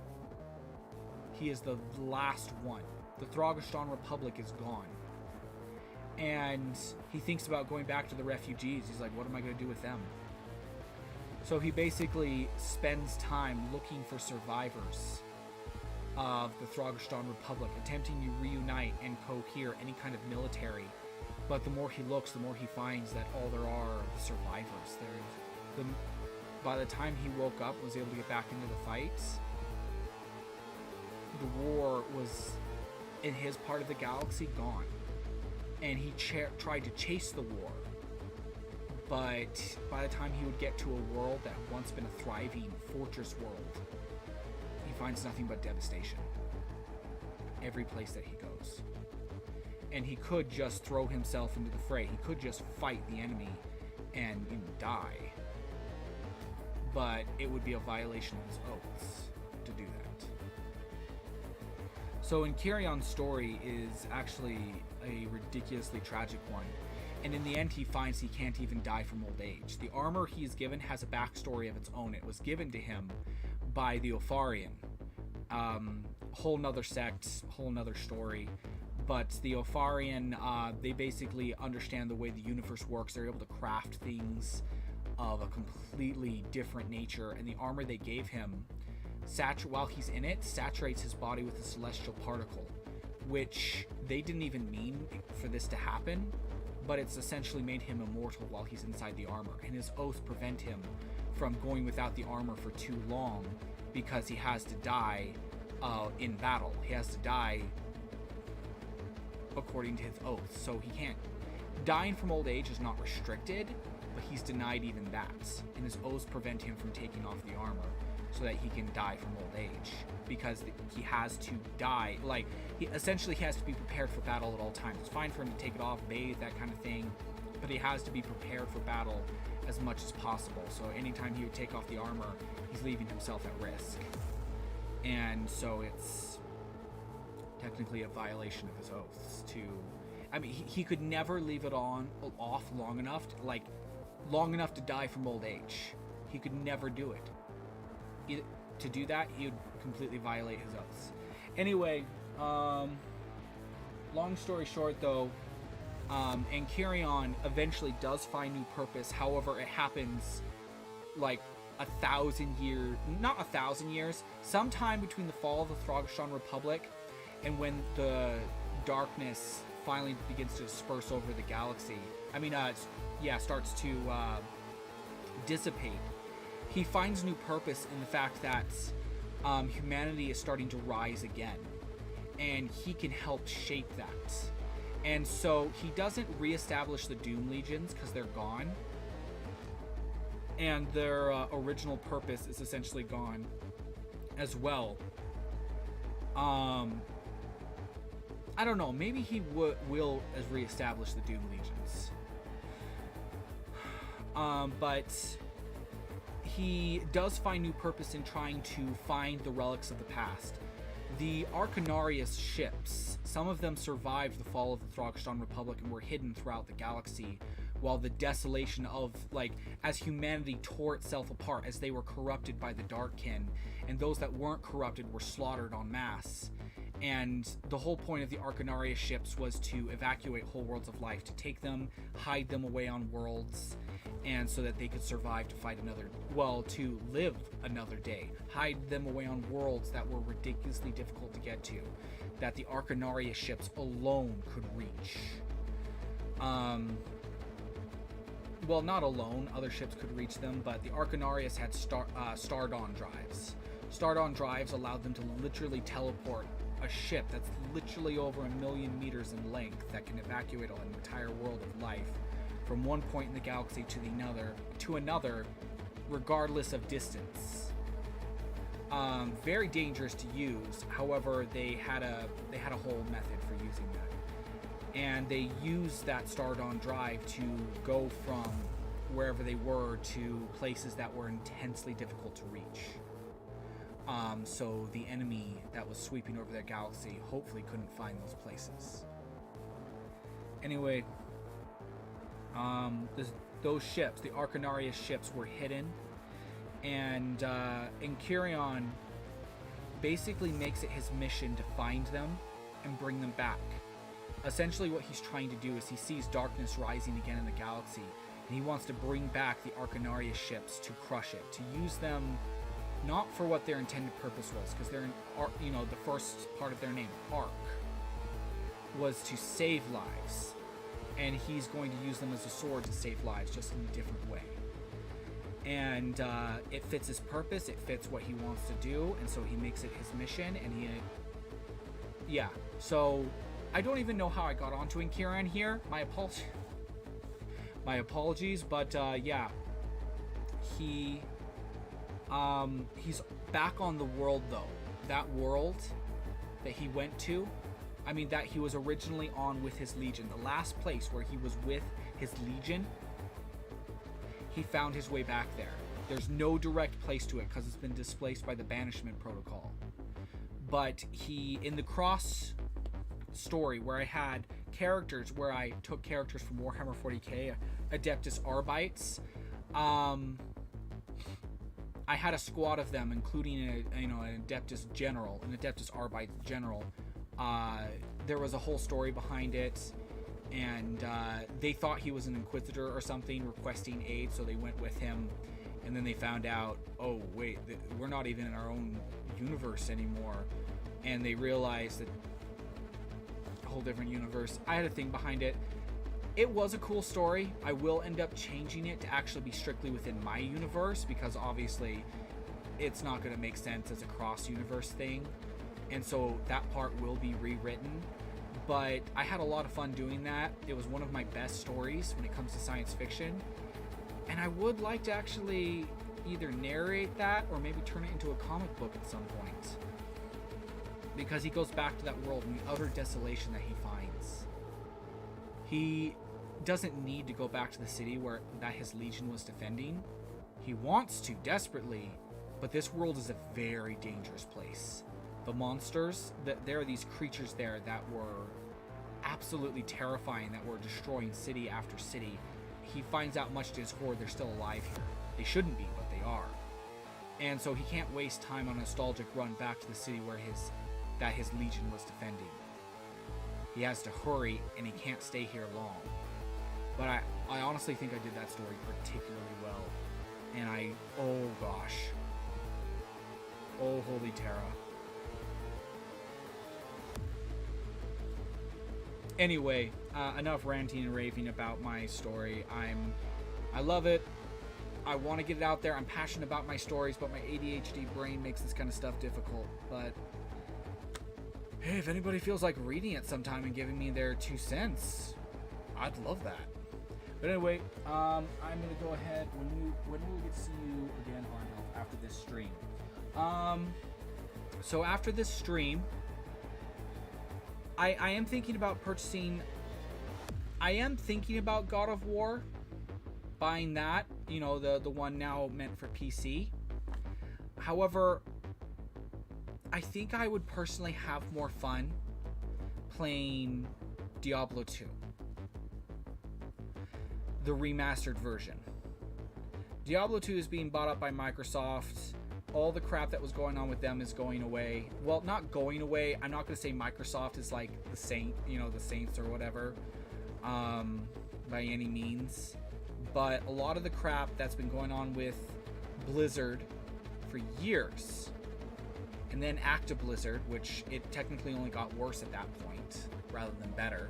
He is the last one. The Thragaston Republic is gone. And he thinks about going back to the refugees. He's like, what am I going to do with them? So he basically spends time looking for survivors of the Thragaston Republic, attempting to reunite and cohere any kind of military. But the more he looks, the more he finds that all there are the survivors. By the time he woke up, was able to get back into the fights, the war was, in his part of the galaxy, gone. And he tried to chase the war. But by the time he would get to a world that had once been a thriving fortress world, he finds nothing but devastation. Every place that he goes. And he could just throw himself into the fray. He could just fight the enemy and die. But it would be a violation of his oaths to do that. So Enchirion's story is actually a ridiculously tragic one. And in the end, he finds he can't even die from old age. The armor he's given has a backstory of its own. It was given to him by the Opharian. Whole nother sect, whole nother story. But the Opharian, they basically understand the way the universe works. They're able to craft things of a completely different nature. And the armor they gave him, while he's in it, saturates his body with a celestial particle, which they didn't even mean for this to happen. But it's essentially made him immortal while he's inside the armor, and his oaths prevent him from going without the armor for too long, because he has to die in battle. He has to die according to his oath, so he can't. Dying from old age is not restricted, but he's denied even that, and his oaths prevent him from taking off the armor so that he can die from old age, because he has to die, like, he essentially has to be prepared for battle at all times. It's fine for him to take it off, bathe, that kind of thing, but he has to be prepared for battle as much as possible. So anytime he would take off the armor, he's leaving himself at risk, and so it's technically a violation of his oaths to, I mean, he could never leave it off long enough to die from old age. He could never do it. To do that, he would completely violate his oaths. Anyway, long story short, though, Ankerion eventually does find new purpose. However, it happens like 1,000 years, not 1,000 years, sometime between the fall of the Thragashan Republic and when the darkness finally begins to disperse over the galaxy. I mean, starts to dissipate. He finds new purpose in the fact that humanity is starting to rise again, and he can help shape that. And so he doesn't reestablish the Doom Legions because they're gone, and their original purpose is essentially gone as well. I don't know, maybe he will reestablish the Doom Legions. But he does find new purpose in trying to find the relics of the past. The Arcanarius ships, some of them survived the fall of the Thragashan Republic and were hidden throughout the galaxy, while the desolation of, like, as humanity tore itself apart, as they were corrupted by the Darkkin, and those that weren't corrupted were slaughtered en masse. And the whole point of the Arcanarius ships was to evacuate whole worlds of life, to take them, hide them away on worlds, and so that they could survive to fight to live another day. Hide them away on worlds that were ridiculously difficult to get to, that the Arcanarius ships alone could reach. Well, not alone, other ships could reach them, but the Arcanarius had Stardawn drives. Stardawn drives allowed them to literally teleport a ship that's literally over 1 million meters in length that can evacuate an entire world of life from one point in the galaxy to another, regardless of distance. Very dangerous to use. However, they had a whole method for using that, and they used that Stardawn drive to go from wherever they were to places that were intensely difficult to reach. So the enemy that was sweeping over their galaxy hopefully couldn't find those places. Anyway, those ships, the Arcanarius ships, were hidden, and Ankerion basically makes it his mission to find them and bring them back. Essentially what he's trying to do is he sees darkness rising again in the galaxy, and he wants to bring back the Arcanarius ships to crush it, to use them not for what their intended purpose was, because they're the first part of their name, Ark, was to save lives, and he's going to use them as a sword to save lives, just in a different way. And it fits his purpose, it fits what he wants to do, and so he makes it his mission, and so I don't even know how I got onto Ankerion here. My apologies, but he's back on the world, though. That world that he went to, that he was originally on with his legion, the last place where he was with his legion, he found his way back there. There's no direct place to it because it's been displaced by the banishment protocol. But in the cross story where I had characters, where I took characters from Warhammer 40k, Adeptus Arbites, I had a squad of them, including an Adeptus General, an Adeptus Arbite General. There was a whole story behind it, and they thought he was an Inquisitor or something requesting aid, so they went with him, and then they found out, oh wait, we're not even in our own universe anymore, and they realized that a whole different universe. I had a thing behind it. It was a cool story. I will end up changing it to actually be strictly within my universe, because obviously it's not going to make sense as a cross-universe thing, and so that part will be rewritten. But I had a lot of fun doing that. It was one of my best stories when it comes to science fiction, And I would like to actually either narrate that or maybe turn it into a comic book at some point. Because he goes back to that world and the utter desolation that he finds. He doesn't need to go back to the city that his legion was defending. He wants to, desperately, but this world is a very dangerous place. The monsters, there are these creatures there that were absolutely terrifying, that were destroying city after city. He finds out, much to his horror, they're still alive here. They shouldn't be, but they are. And so he can't waste time on a nostalgic run back to the city that his legion was defending. He has to hurry, and he can't stay here long. But I honestly think I did that story particularly well. And oh gosh. Oh, holy Terra. Anyway, enough ranting and raving about my story. I love it. I want to get it out there. I'm passionate about my stories, but my ADHD brain makes this kind of stuff difficult. But hey, if anybody feels like reading it sometime and giving me their 2 cents, I'd love that. But anyway, I'm gonna go ahead. When will we get to see you again, Arendelft, after this stream? So after this stream, I am thinking about purchasing. I am thinking about God of War, buying that. You know, the one now meant for PC. However, I think I would personally have more fun playing Diablo 2. The remastered version. Diablo 2 is being bought up by Microsoft. All the crap that was going on with them is going away. Well, not going away. I'm not going to say Microsoft is like the Saints or whatever, by any means. But a lot of the crap that's been going on with Blizzard for years, and then Active Blizzard, which it technically only got worse at that point rather than better.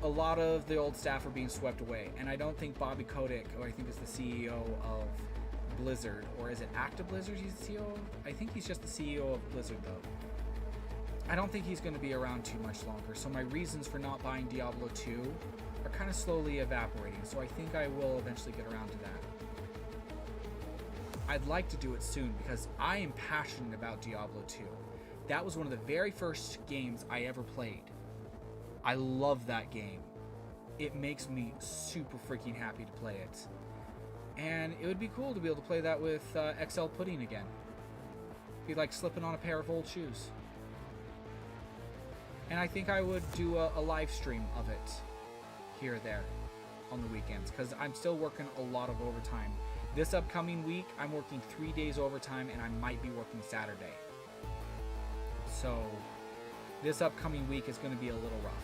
A lot of the old staff are being swept away, and I don't think Bobby Kotick, who I think is the CEO of Blizzard, or is it Active Blizzard he's the CEO of? I think he's just the CEO of Blizzard, though. I don't think he's going to be around too much longer, so my reasons for not buying Diablo 2 are kind of slowly evaporating, so I think I will eventually get around to that. I'd like to do it soon, because I am passionate about Diablo 2. That was one of the very first games I ever played. I love that game. It makes me super freaking happy to play it. And it would be cool to be able to play that with XL Pudding again. Be like slipping on a pair of old shoes. And I think I would do a live stream of it here or there on the weekends, because I'm still working a lot of overtime. This upcoming week, I'm working 3 days overtime, and I might be working Saturday. So this upcoming week is going to be a little rough.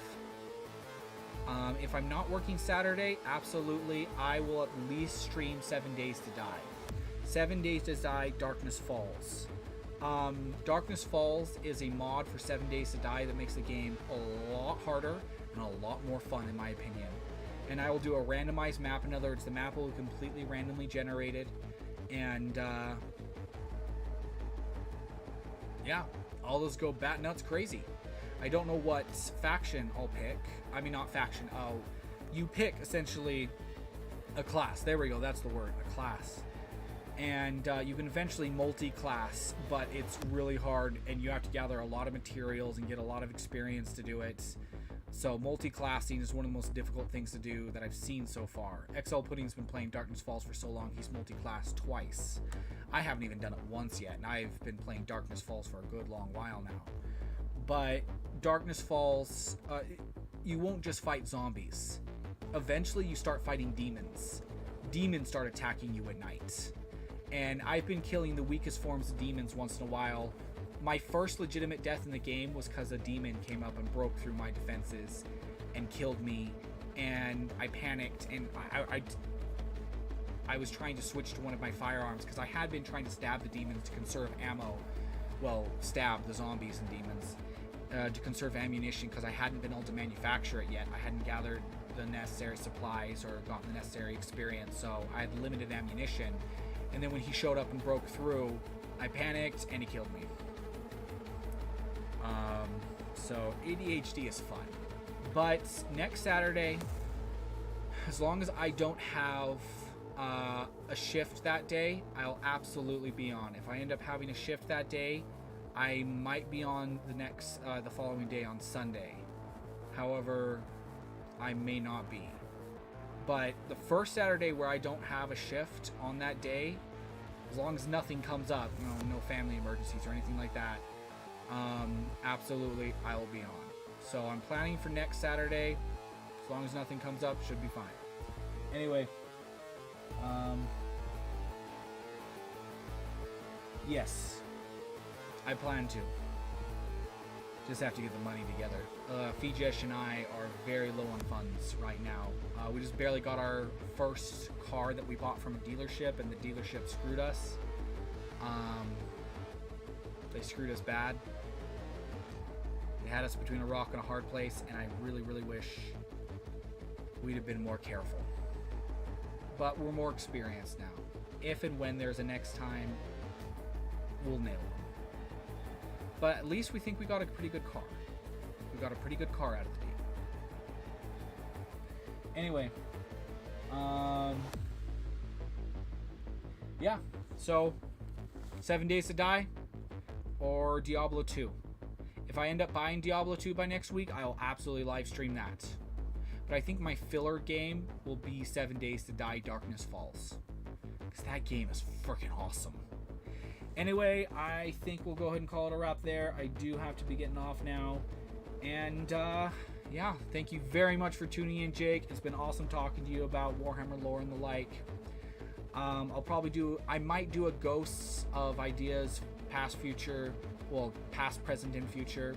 If I'm not working Saturday, absolutely, I will at least stream 7 Days to Die. 7 Days to Die, Darkness Falls. Darkness Falls is a mod for 7 Days to Die that makes the game a lot harder and a lot more fun, in my opinion. And I will do a randomized map. In other words, the map will be completely randomly generated. And, yeah, all those go bat nuts crazy. I don't know what faction I'll pick. I mean, not faction. Oh, you pick essentially a class. There we go. That's the word, a class. And you can eventually multi-class, but it's really hard, and you have to gather a lot of materials and get a lot of experience to do it. So multi-classing is one of the most difficult things to do that I've seen so far. XL Pudding's been playing Darkness Falls for so long, he's multi-classed twice. I haven't even done it once yet, and I've been playing Darkness Falls for a good long while now. But Darkness Falls, you won't just fight zombies. Eventually you start fighting demons. Demons start attacking you at night. And I've been killing the weakest forms of demons once in a while. My first legitimate death in the game was because a demon came up and broke through my defenses and killed me. And I panicked, and I was trying to switch to one of my firearms because I had been trying to stab the demons to conserve ammo. Well, stab the zombies and demons to conserve ammunition, because I hadn't been able to manufacture it yet. I hadn't gathered the necessary supplies or gotten the necessary experience, so I had limited ammunition. And then when he showed up and broke through, I panicked and he killed me. So ADHD is fun. But next Saturday, as long as I don't have a shift that day, I'll absolutely be on. If I end up having a shift that day, I might be on the following day on Sunday. However, I may not be. But the first Saturday where I don't have a shift on that day, as long as nothing comes up, no family emergencies or anything like that, absolutely I will be on. So I'm planning for next Saturday. As long as nothing comes up, should be fine. Anyway, yes, I plan to. Just have to get the money together. Fijesh and I are very low on funds right now. We just barely got our first car that we bought from a dealership, and the dealership screwed us. They screwed us bad. They had us between a rock and a hard place, and I really, really wish we'd have been more careful. But we're more experienced now. If and when there's a next time, we'll nail them. But at least we think we got a pretty good car. We got a pretty good car out of the deal. Anyway, yeah. So, 7 Days to Die or Diablo 2. If I end up buying Diablo 2 by next week, I'll absolutely live stream that. But I think my filler game will be 7 Days to Die Darkness Falls. Because that game is freaking awesome. Anyway, I think we'll go ahead and call it a wrap there. I do have to be getting off now. And, yeah, thank you very much for tuning in, Jake. It's been awesome talking to you about Warhammer lore and the like. I might do a Ghosts of Ideas past, present, and future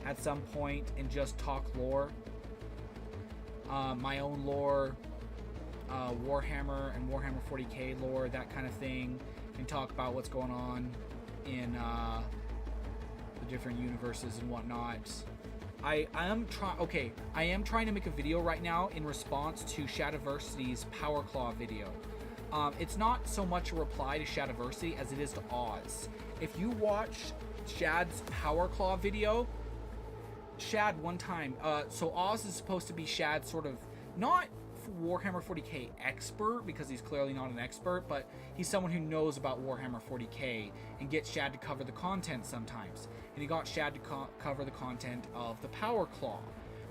at some point and just talk lore. My own lore, Warhammer and Warhammer 40k lore, that kind of thing. And talk about what's going on in the different universes and whatnot. I am trying to make a video right now in response to Shadiversity's Power Claw video. It's not so much a reply to Shadiversity as it is to Oz. If you watch Shad's Power Claw video, Shad one time, so Oz is supposed to be Shad's sort of, not Warhammer 40k expert, because he's clearly not an expert, but he's someone who knows about Warhammer 40k and gets Shad to cover the content sometimes. And he got Shad to cover the content of the Power Claw.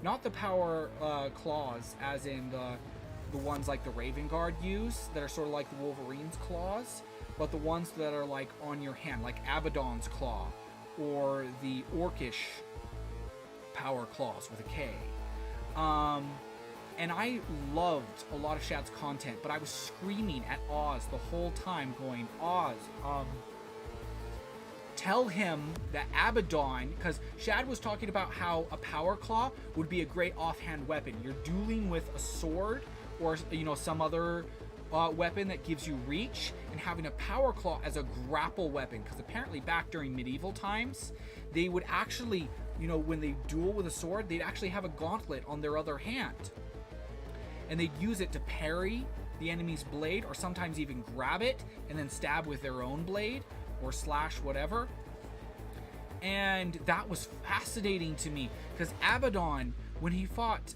Not the Power Claws as in the ones like the Raven Guard use, that are sort of like the Wolverine's claws, but the ones that are like on your hand, like Abaddon's Claw, or the Orcish Power Claws with a K. And I loved a lot of Shad's content, but I was screaming at Oz the whole time going, Oz, tell him that Abaddon, because Shad was talking about how a Power Claw would be a great offhand weapon. You're dueling with a sword or, some other weapon that gives you reach, and having a Power Claw as a grapple weapon, because apparently back during medieval times, they would actually, when they duel with a sword, they'd actually have a gauntlet on their other hand. And they'd use it to parry the enemy's blade, or sometimes even grab it and then stab with their own blade, or slash whatever. And that was fascinating to me, because Abaddon, when he fought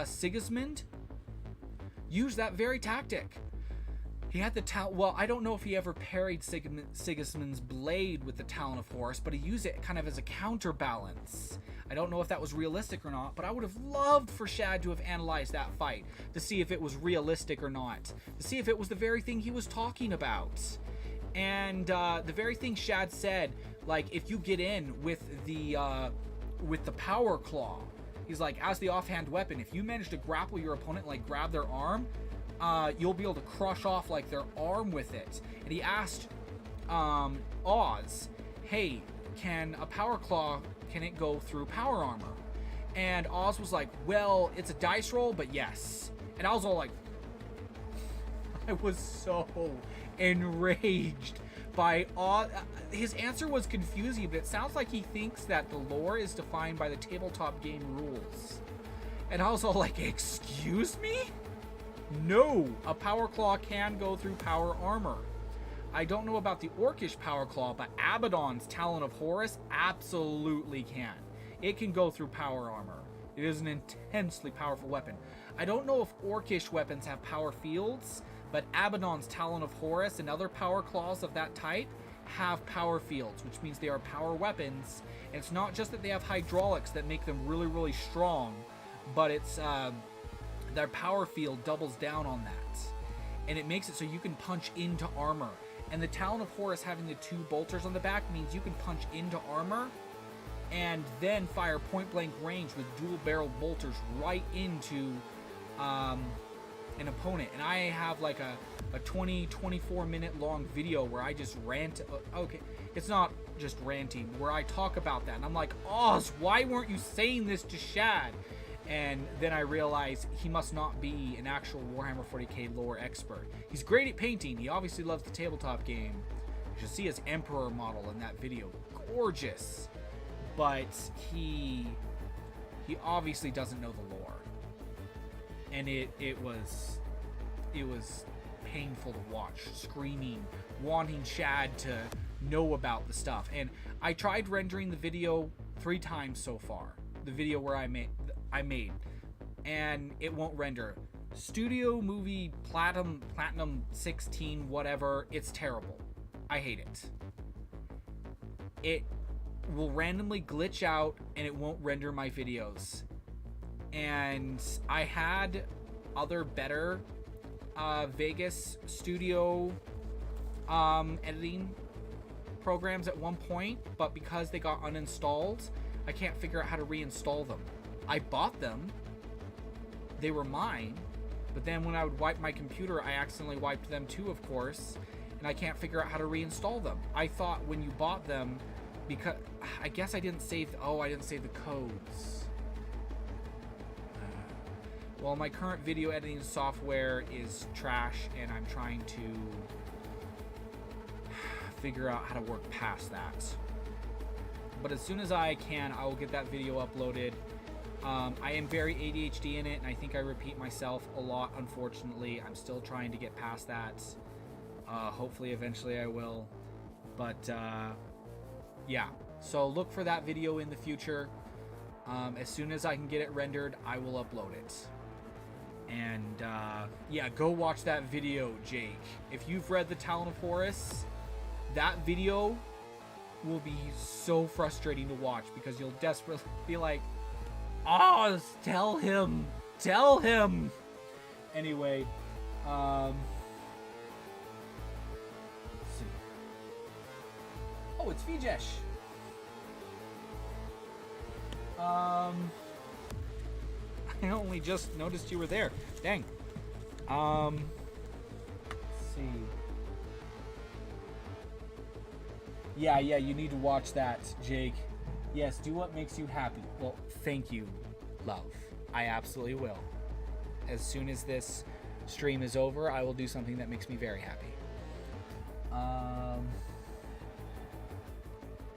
Sigismund, used that very tactic. He had the talon. Well, I don't know if he ever parried Sigismund's blade with the Talon of Horus, but he used it kind of as a counterbalance. I don't know if that was realistic or not, but I would have loved for Shad to have analyzed that fight to see if it was realistic or not, to see if it was the very thing he was talking about. And the very thing Shad said, like, if you get in with the Power Claw, he's like, as the offhand weapon, if you manage to grapple your opponent, like grab their arm, you'll be able to crush off like their arm with it. And he asked Oz, hey, can a Power Claw, can it go through power armor? And Oz was like, well, it's a dice roll, but yes. And I was all like, I was so enraged by Oz. His answer was confusing, but it sounds like he thinks that the lore is defined by the tabletop game rules. And I was all like, excuse me? No, a Power Claw can go through power armor. I don't know about the Orcish Power Claw, but Abaddon's Talon of Horus absolutely can. It can go through power armor. It is an intensely powerful weapon. I don't know if Orcish weapons have power fields, but Abaddon's Talon of Horus and other power claws of that type have power fields, which means they are power weapons. And it's not just that they have hydraulics that make them really, really strong, but it's their power field doubles down on that. And it makes it so you can punch into armor. And the Talon of Horus having the 2 bolters on the back means you can punch into armor and then fire point-blank range with dual-barreled bolters right into an opponent. And I have like a 24 minute long video where I just rant. Okay, it's not just ranting, where I talk about that. And I'm like, Oz, why weren't you saying this to Shad? And then I realize he must not be an actual Warhammer 40k lore expert. He's great at painting. He obviously loves the tabletop game. You should see his Emperor model in that video. Gorgeous. But he obviously doesn't know the lore. And it was painful to watch, screaming, wanting Shad to know about the stuff. And I tried rendering the video 3 times so far. The video where I made, and it won't render. Studio Movie Platinum 16 whatever, it's terrible. I hate it. It will randomly glitch out and it won't render my videos. And I had other better Vegas Studio editing programs at one point, but because they got uninstalled, I can't figure out how to reinstall them. I bought them, they were mine, but then when I would wipe my computer, I accidentally wiped them too, of course, and I can't figure out how to reinstall them. I thought when you bought them, because I guess I didn't save I didn't save the codes. Well, my current video editing software is trash, and I'm trying to figure out how to work past that. But as soon as I can, I will get that video uploaded. I am very ADHD in it, and I think I repeat myself a lot, unfortunately. I'm still trying to get past that. Hopefully, eventually I will. But, yeah. So look for that video in the future. As soon as I can get it rendered, I will upload it. And, yeah, go watch that video, Jake. If you've read The Talon of Horus, that video will be so frustrating to watch because you'll desperately be like, Oz, tell him. Anyway, let's see. Oh, it's Vijesh. I only just noticed you were there. Dang. Let's see. Yeah, you need to watch that, Jake. Yes, do what makes you happy. Well, thank you, love. I absolutely will. As soon as this stream is over, I will do something that makes me very happy.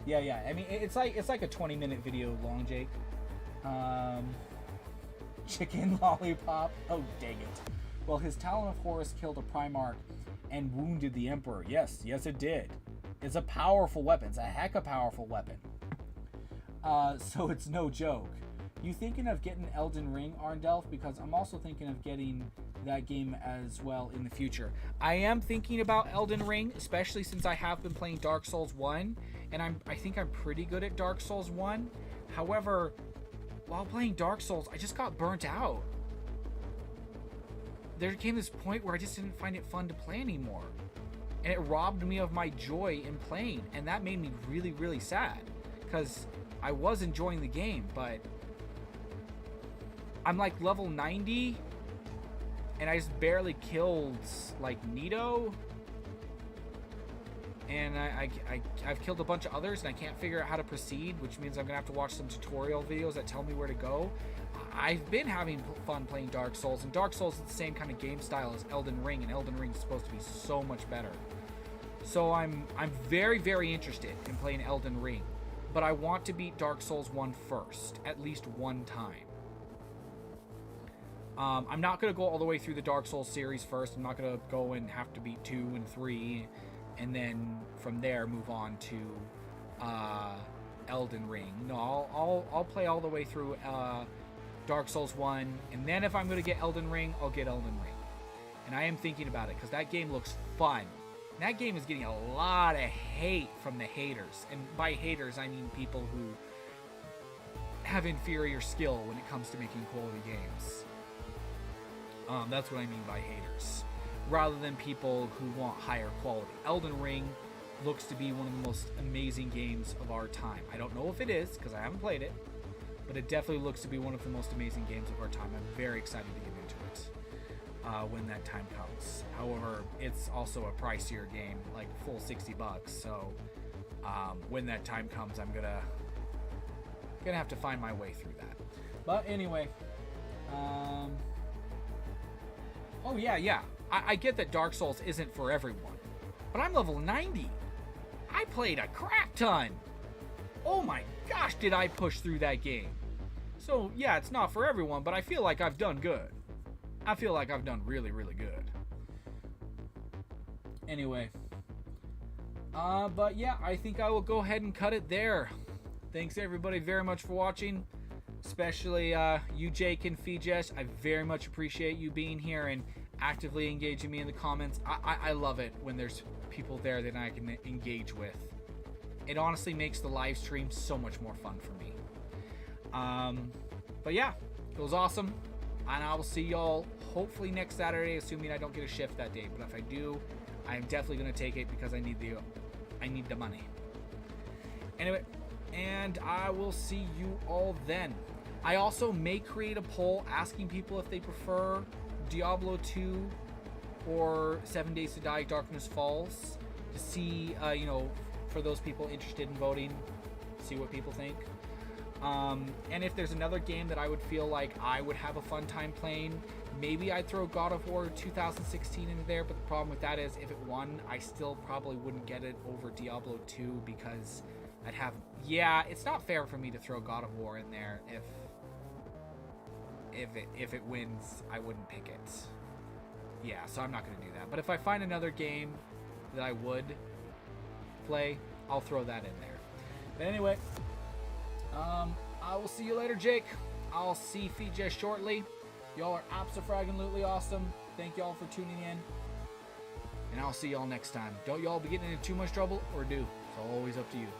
Yeah. I mean, it's like a 20-minute video long, Jake. Chicken lollipop. Oh, dang it. Well, his Talon of Horus killed a Primarch and wounded the Emperor. Yes, it did. It's a powerful weapon. It's a heck of a powerful weapon. So it's no joke. You thinking of getting Elden Ring, Arendelft? Because I'm also thinking of getting that game as well in the future. I am thinking about Elden Ring, especially since I have been playing Dark Souls 1, and I think I'm pretty good at Dark Souls 1. However, while playing Dark Souls, I just got burnt out. There came this point where I just didn't find it fun to play anymore. And it robbed me of my joy in playing, and that made me really, really sad. Because I was enjoying the game, but I'm like level 90, and I just barely killed like Nito, and I've killed a bunch of others, and I can't figure out how to proceed, which means I'm gonna have to watch some tutorial videos that tell me where to go. I've been having fun playing Dark Souls, and Dark Souls is the same kind of game style as Elden Ring, and Elden Ring is supposed to be so much better. So I'm very, very interested in playing Elden Ring, but I want to beat Dark Souls 1 first, at least one time. I'm not going to go all the way through the Dark Souls series first. I'm not going to go and have to beat 2 and 3, and then from there move on to Elden Ring. No, I'll play all the way through Dark Souls 1, and then if I'm going to get Elden Ring, I'll get Elden Ring. And I am thinking about it because that game looks fun. And that game is getting a lot of hate from the haters. And by haters, I mean people who have inferior skill when it comes to making quality games. That's what I mean by haters. Rather than people who want higher quality. Elden Ring looks to be one of the most amazing games of our time. I don't know if it is because I haven't played it. But it definitely looks to be one of the most amazing games of our time. I'm very excited to get into it when that time comes. However, it's also a pricier game, like full $60. So when that time comes, I'm gonna have to find my way through that. But anyway, oh yeah. I get that Dark Souls isn't for everyone, but I'm level 90. I played a crap ton. Oh my gosh, did I push through that game. So, yeah, it's not for everyone, but I feel like I've done good. I feel like I've done really, really good. Anyway. But yeah, I think I will go ahead and cut it there. Thanks everybody very much for watching. Especially you, Jake and Fijesh. I very much appreciate you being here and actively engaging me in the comments. I love it when there's people there that I can engage with. It honestly makes the live stream so much more fun for me. But yeah, it was awesome. And I will see y'all hopefully next Saturday, assuming I don't get a shift that day. But if I do, I am definitely going to take it because I need the money. Anyway, and I will see you all then. I also may create a poll asking people if they prefer Diablo 2 or 7 Days to Die Darkness Falls to see, for those people interested in voting, see what people think. And if there's another game that I would feel like I would have a fun time playing, maybe I'd throw God of War 2016 into there, but the problem with that is if it won, I still probably wouldn't get it over Diablo 2 because I'd have... Yeah, it's not fair for me to throw God of War in there if it wins, I wouldn't pick it. Yeah, so I'm not going to do that. But if I find another game that I would play, I'll throw that in there. But anyway, I will see you later, Jake. I'll see Fija shortly. Y'all are abso-fraggin-lutely awesome. Thank y'all for tuning in. And I'll see y'all next time. Don't y'all be getting into too much trouble, or do. It's always up to you.